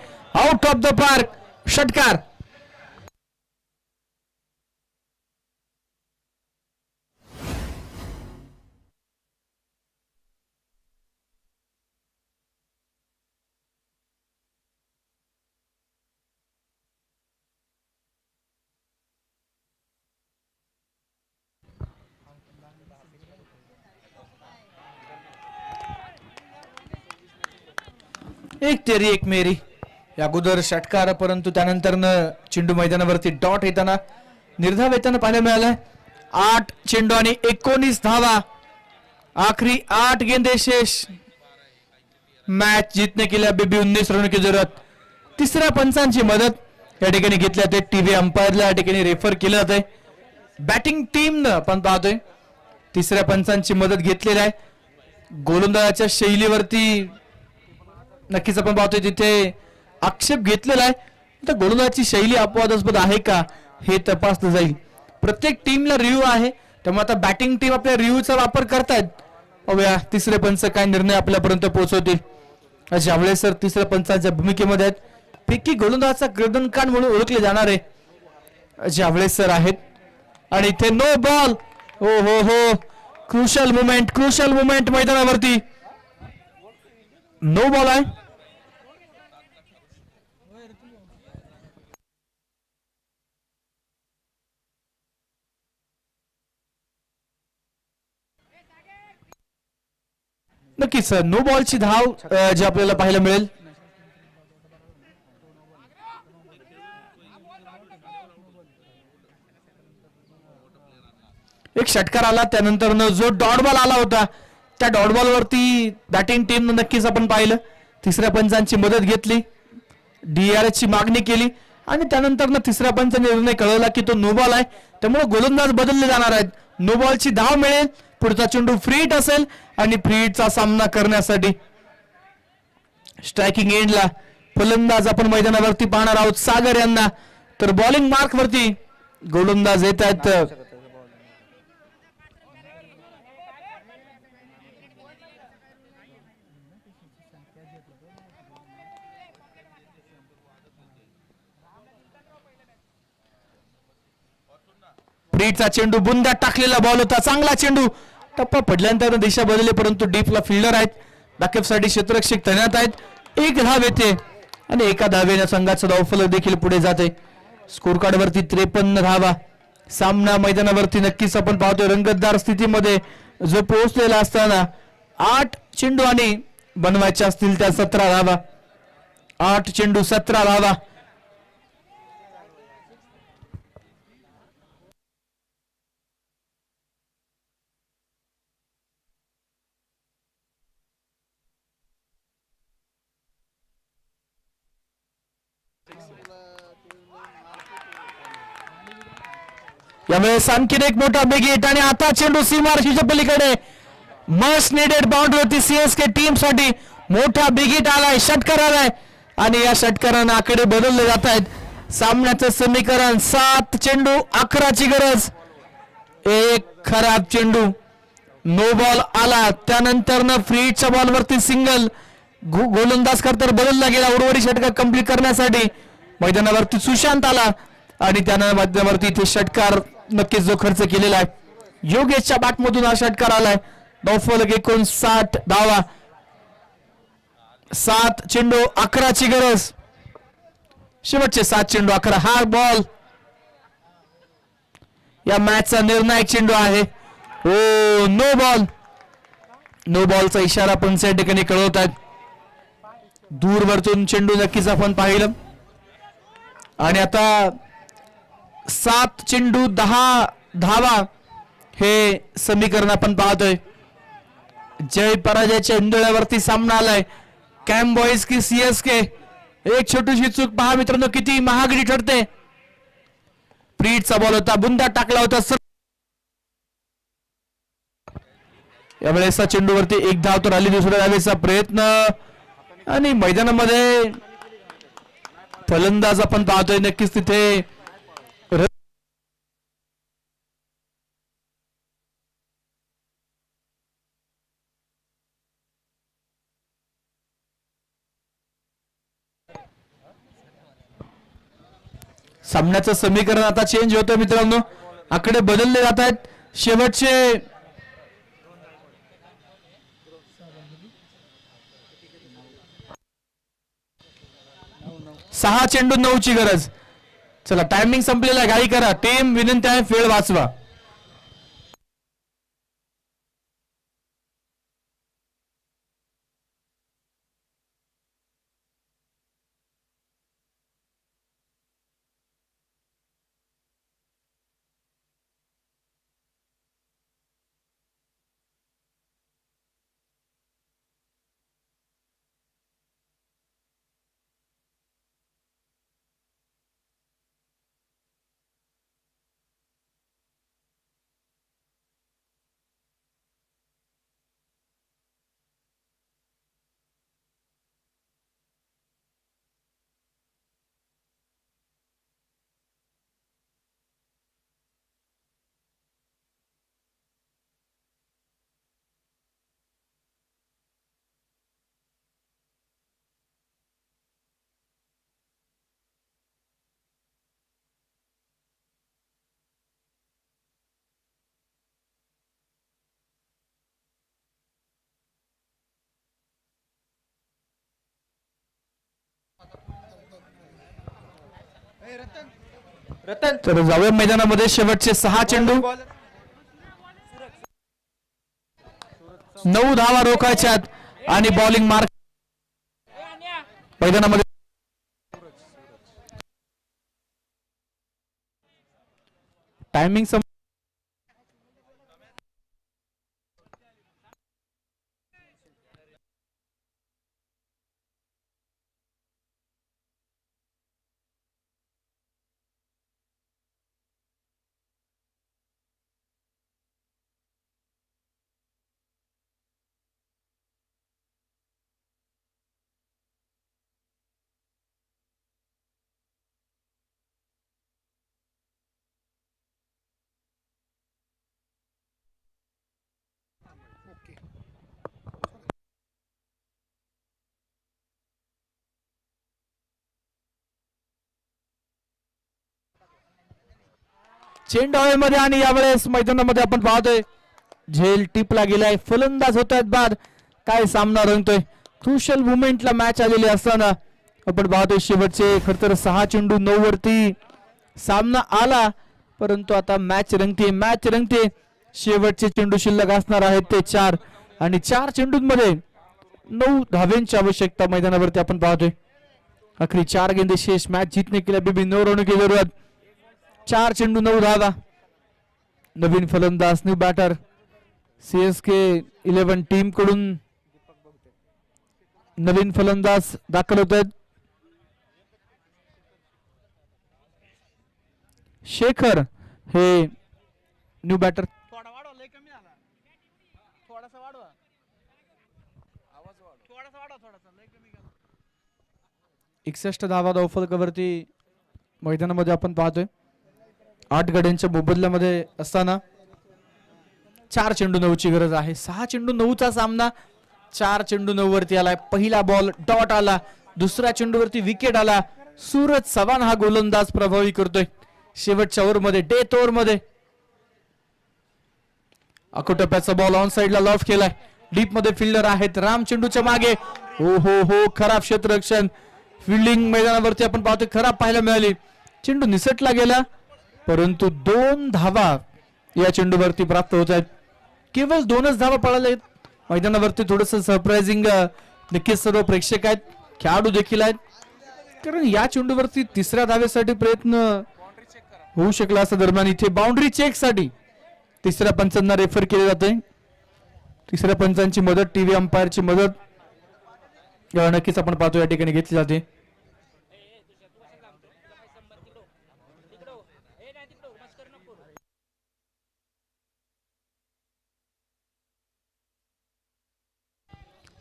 आउट ऑफ द पार्क. षटकार. एक तेरी एक मेरी या अगोदर षटकार, परंतु त्यानंतर चेंडू मैदानावरती डॉट येताना निर्धाव येताना पाहायला मिळालाय. 8 चेंडू आणि 19 धावा. आखरी 8 गेंदे शेष. मैच जीतने के लिए अभी भी 19 रनों की जरूरत. तिसऱ्या पंचांची मदत या ठिकाणी घेतली जाते. टीव्ही अंपायरला या ठिकाणी रेफर केलं जाते. बॅटिंग टीम न आपण पाहतोय तिसऱ्या पंचांची मदत घेतलेली आहे. गोलंदाजाच्या शैलीवरती नक्कीच आपण पाहतोय तिथे आक्षेप घेतलेला आहे. तर गोलंदाजाची शैली अपवादास्पद आहे का हे तपासलं जाईल. प्रत्येक टीमला रिव्ह्यू आहे, त्यामुळे आता बॅटिंग टीम आपल्या रिव्ह्यूचा वापर करतायत. बघूया तिसरे पंच काय निर्णय आपल्यापर्यंत पोहोचवतील. ज्यावेळेस सर तिसऱ्या पंचांच्या भूमिकेमध्ये आहेत. फिक्की गोलंदाजाचा गर्दनकान म्हणून ओळखले जाणारे ज्यावेळेस सर आहेत. आणि इथे नो बॉल. हो हो हो, क्रुशल मुवमेंट मैदानावरती. नो बॉल आहे. नक्कीच नो बॉलची धाव जी आपल्याला पाहायला मिळेल. एक षटकार आला, त्यानंतर जो डॉट बॉल आला होता त्या डॉट बॉल वरती बॅटिंग टीम नक्कीच आपण पाहिलं. तिसऱ्या पंचांची मदत घेतली, DRS ची मागणी केली आणि त्यानंतर तिसऱ्या पंचाने निर्णय कळवला की तो नो बॉल आहे, त्यामुळे गोलंदाज बदलले जाणार आहेत. नो बॉलची धाव मिळेल. पुढचा चेंडू फ्री हिट असेल आणि फ्री हिटचा सामना करण्यासाठी स्ट्रायकिंग एंडला फलंदाज आपण मैदानावरती पाहणार आहोत सागर यांना. तर बॉलिंग मार्क वरती गोलंदाज येत आहेत. फ्रीचा चेंडू बुंद्यात टाकलेला बॉल होता. चांगला चेंडू. टप्पा पडल्यानंतर दिशा बदलली, परंतु डीपला फिल्डर आहेत. बॅकअपसाठी क्षेत्ररक्षक तैनात आहेत. एक धाव येते आणि एका धावेने संघाचा धावफलक देखील पुढे जाते. स्कोर कार्ड वरती 53 धावा. सामना मैदानावरती नक्कीच आपण पाहतोय रंगतदार स्थितीमध्ये जो पोहोचलेला असताना 8 चेंडू आणि बनवायच्या असतील त्या 17 धावा. 8 चेंडू 17 धावा. यावेळेस आणखीन एक मोठा बिग हिट आणि आता चेंडू सीमारेषेच्या पलीकडे. मस्ट नीडेड बाउंड्री होती CSK टीम साठी. मोठा बिग हिट आलाय, षटकार आलाय आणि या षटकाराने आकडे बदलले जात आहेत. सामन्याचं समीकरण 7 चेंडू 11 ची गरज. एक खराब चेंडू. नो बॉल आला, त्यानंतर फ्रीच्या बॉल वरती सिंगल. गोलंदाज करतर बदलला गेला उर्वरित षटकार कंप्लीट करण्यासाठी. मैदानावरती सुशांत आला आणि त्यानं माध्यमावरती इथे षटकार नक्कीच जो खर्च केलेला आहे. योगेशच्या बॅटमधून हा षटकार आलाय. धावफलक 59 धावा. 7 चेंडू 11 ची गरज. शेवटचे 7 चेंडू 11. हा बॉल या मॅचचा निर्णायक चेंडू आहे. Oh no ball. नो बॉलचा इशारा पण या ठिकाणी कळवत आहेत. दूरवरतून चेंडू नक्कीच आपण पाहिलं आणि आता 7 चेंडू 10 धावा हे समीकरण आपण पाहतोय. जय पराजयाच्या इंदोळ्यावरती सामना आलाय. कॅम बॉईज की सीएसके. एक छोटीशी चूक पहा मित्रांनो किती महागडी ठरते. प्रीटचा बॉल होता, बुंदा टाकला होता. यावेळेस चेंडूवरती एक धाव तर आली. दुसऱ्या धावेचा प्रयत्न आणि मैदानामध्ये फलंदाज आपण पाहतोय नक्कीच तिथे सामन्याचं समीकरण आता चेंज होतं मित्रांनो. आकडे बदलले जात आहेत. शेवटचे 6 चेंडू 9ची गरज. चला टायमिंग संपलेला आहे, घाई करा. टीम विनंती आहे, खेळ वाचवा. रतन तर जाऊया मैदानामध्ये. शेवटचे 6 चेंडू 9 धावा रोखायच्यात आणि बॉलिंग मार्क मैदानामध्ये. टायमिंग चेंडू हवेमध्ये आणि यावेळेस मैदानामध्ये आपण पाहतोय झेल टिपला गेलाय. फलंदाज होत आहेत बाद. काय सामना रंगतोय. क्रुशियल मुवमेंटला मॅच आलेली असताना आपण पाहतोय शेवटचे खर तर 6 चेंडू 9 वरती सामना आला, परंतु आता मॅच रंगते. शेवटचे चेंडू शिल्लक असणार आहेत ते 4 आणि 4 चेंडूंमध्ये 9 धावेंची आवश्यकता मैदानावरती आपण पाहतोय. आखरी 4 गेंदे शेष. मॅच जीतने के लिए अभी भी 9 रनों की जरूरत. 4 चेंडू 9 धावा. नवीन फलंदाज, न्यू बॅटर सीएसके 11 टीम कडून नवीन फलंदाज दाखल होत आहेत. शेखर हे न्यू बॅटर. थोडा वाढवा, लय कमी झाला. थोडासा वाढवा, आवाज वाढवा, थोडासा वाढवा, थोडासा लय कमी गेला. 61 धावा धावफलकावरती मैदानामध्ये आपण पाहतोय. 8 गड्यांच्या मोबदल्यामध्ये असताना 4 चेंडू 9ची गरज आहे. 6 चेंडू 9चा सामना. 4 चेंडू 9 वरती आलाय. पहिला बॉल डॉट आला. दुसऱ्या चेंडूवरती विकेट आला. सूरज चव्हाण हा गोलंदाज प्रभावी करतोय शेवटच्या ओव्हरमध्ये, डेथ ओव्हरमध्ये. अकोटप्याचा बॉल ऑन साइडला लॉफ केलाय. डीप मध्ये फिल्डर आहेत राम. चेंडूच्या मागे हो खराब क्षेत्ररक्षण. फिल्डिंग मैदानावरती आपण पाहतोय खराब पाहायला मिळाली. चेंडू निसटला गेला, परंतु 2 धावा या चेंडूवरती प्राप्त होत आहेत. केवळ 2च धावा पळाल्या आहेत. मैदानावरती थोडस सरप्राइझिंग नक्कीच सर्व प्रेक्षक आहेत, खेळाडू देखील आहेत, कारण या चेंडूवरती 3ऱ्या धावेसाठी प्रयत्न होऊ शकला असं. दरम्यान इथे बाउंड्री चेक साठी 3ऱ्या पंचांना रेफर केले जाते. 3ऱ्या पंचांची मदत, टीव्ही अंपायरची मदत नक्कीच आपण पाहतो या ठिकाणी घेतली जाते.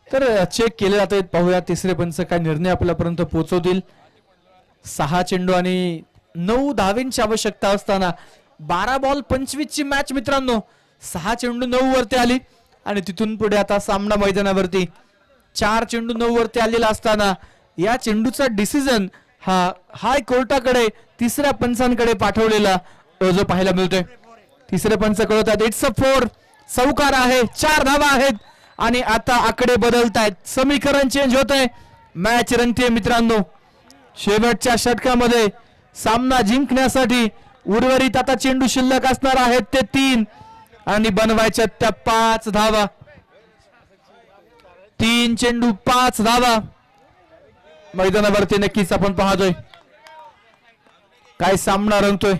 तर चेक केले जात आहेत. पाहूया तिसरे पंच काय निर्णय आपल्यापर्यंत पोहोचवतील. 6 चेंडू आणि 9 धावेंची आवश्यकता असताना 12 बॉल 25 ची मॅच मित्रांनो. 6 चेंडू 9 वरती आली आणि तिथून पुढे आता सामना मैदानावरती 4 चेंडू 9 वरती आलेला असताना या चेंडूचा डिसिजन हा हाय कोर्टाकडे तिसऱ्या पंचांकडे पाठवलेला जो पाहायला मिळतोय. तिसरे पंच कळवतात इट्स अ 4. चौकार आहे. 4 धावा आहेत आणि आता आकडे बदलत आहेत. समीकरण चेंज होत आहे. मॅच रंगते मित्रांनो. शेवटच्या षटकामध्ये सामना जिंकण्यासाठी उर्वरित आता चेंडू शिल्लक असणार आहेत ते 3 आणि बनवायच्या त्या 5 धावा. 3 चेंडू 5 धावा. मैदानावरती नक्कीच आपण पाहतोय काय सामना रंगतोय.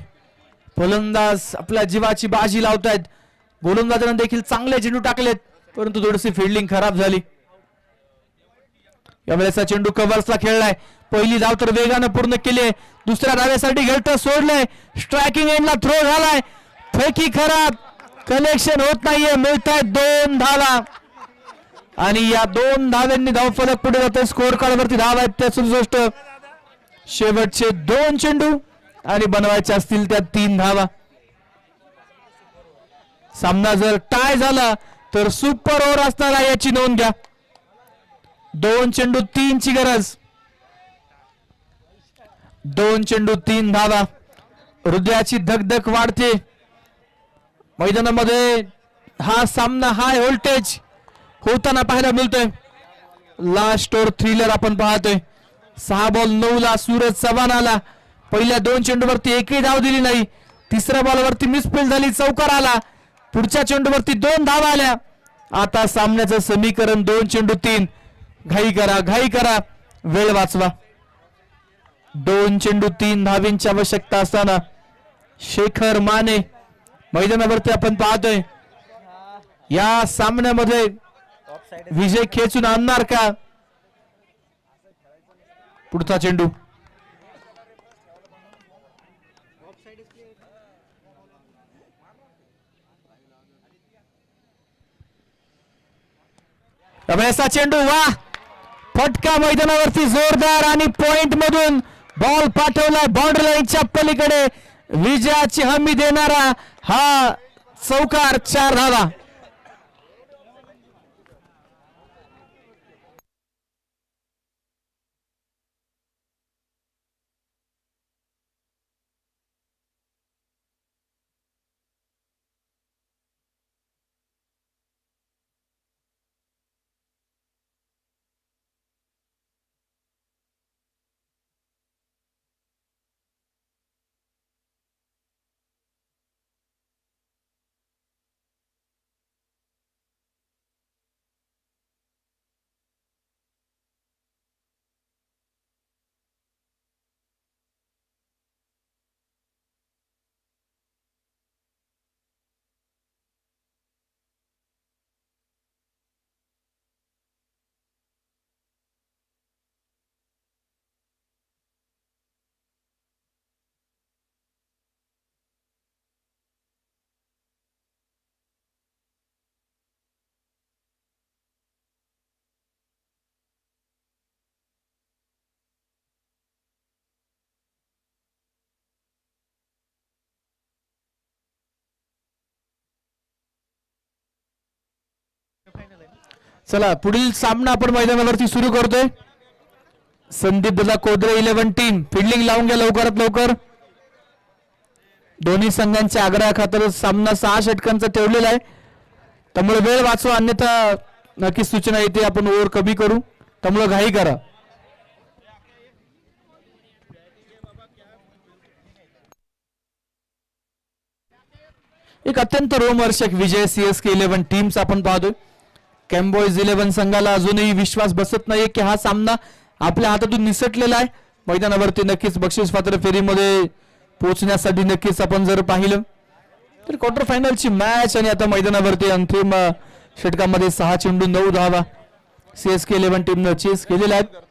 फलंदाज आपल्या जीवाची बाजी लावतायत. गोलंदाजांना देखील चांगले चेंडू टाकलेत परंतु थोडीशी फिल्डिंग खराब झाली. यावेळेचा चेंडू कव्हर्सला खेळलाय. पहिली धाव तर वेगानं पूर्ण केली. दुसऱ्या धावेसाठी घरटं सोडलंय. स्ट्रायकिंग एंडला थ्रो झालाय. फेकी खराब. कनेक्शन होत नाहीये. मिळतायत 2 धावा आणि या 2 धाव्यांनी धावफलक पुढे जाते. स्कोअर कार्ड वरती धाव आहेत त्या 67. शेवटचे 2 चेंडू आणि बनवायचे असतील त्या 3 धावा. सामना जर टाय झाला तर सुपर ओव्हर असणार आहे याची नोंद घ्या. 2 चेंडू 3 ची गरज. 2 चेंडू 3 धावा. हृदयाची धकधक वाढते. मैदानामध्ये हा सामना हाय व्होल्टेज होताना पाहायला मिळतोय. लास्ट ओव्हर थ्रिलर आपण पाहतोय. 6 बॉल 9 ला सूरज चव्हाण आला. पहिल्या 2 चेंडूवरती एकही धाव दिली नाही. तिसऱ्या बॉलवरती मिसफील्ड झाली. चौकार आला. पुढच्या चेंडूवरती 2 धावा आल्या. आता सामन्याचं समीकरण 2 चेंडू 3. घाई करा, घाई करा, वेळ वाचवा. 2 चेंडू 3 धावींची आवश्यकता असताना शेखर माने मैदानावरती आपण पाहतोय. या सामन्यामध्ये विजय खेचून आणणार का? पुढचा चेंडू असा चेंडू वा फटका मैदानावरती जोरदार आणि पॉइंट मधून बॉल पाठवलाय बाउंड्री लाईनच्या पलीकडे. विजयाची हमी देणारा हा चौकार. 4 धावा. चला पुढील सामना आपण मैदानावरती सुरू करतोय. संदीप दादा कोदरे 11 टीम फिल्डिंग लावून घ्या लवकरात लवकर. दोन्ही संघांच्या आग्रहा खातर सामना 6 षटकांचा ठेवलेला आहे. त्यामुळे वेळ वाचवा अन्यथा नक्कीच सूचना येते आपण ओव्हर कमी करू. त्यामुळे घाई करा. एक अत्यंत रोमहर्षक विजय CSK 11 टीम्स आपण पाहतोय. कॅम्बॉयज 11 संघाला अजूनही विश्वास बसत नाहीये की हा सामना आपल्या हातातून निसटलेला आहे. मैदानावरती नक्कीच बक्षीस पात्र फेरीमध्ये पोहोचण्यासाठी नक्कीच आपण जर पाहिलं तर क्वार्टर फायनलची मॅच आणि आता मैदानावरती अंतिम षटकामध्ये 6 चेंडू 9 धावा. CSK 11 टीमनं चेस केलेला आहे.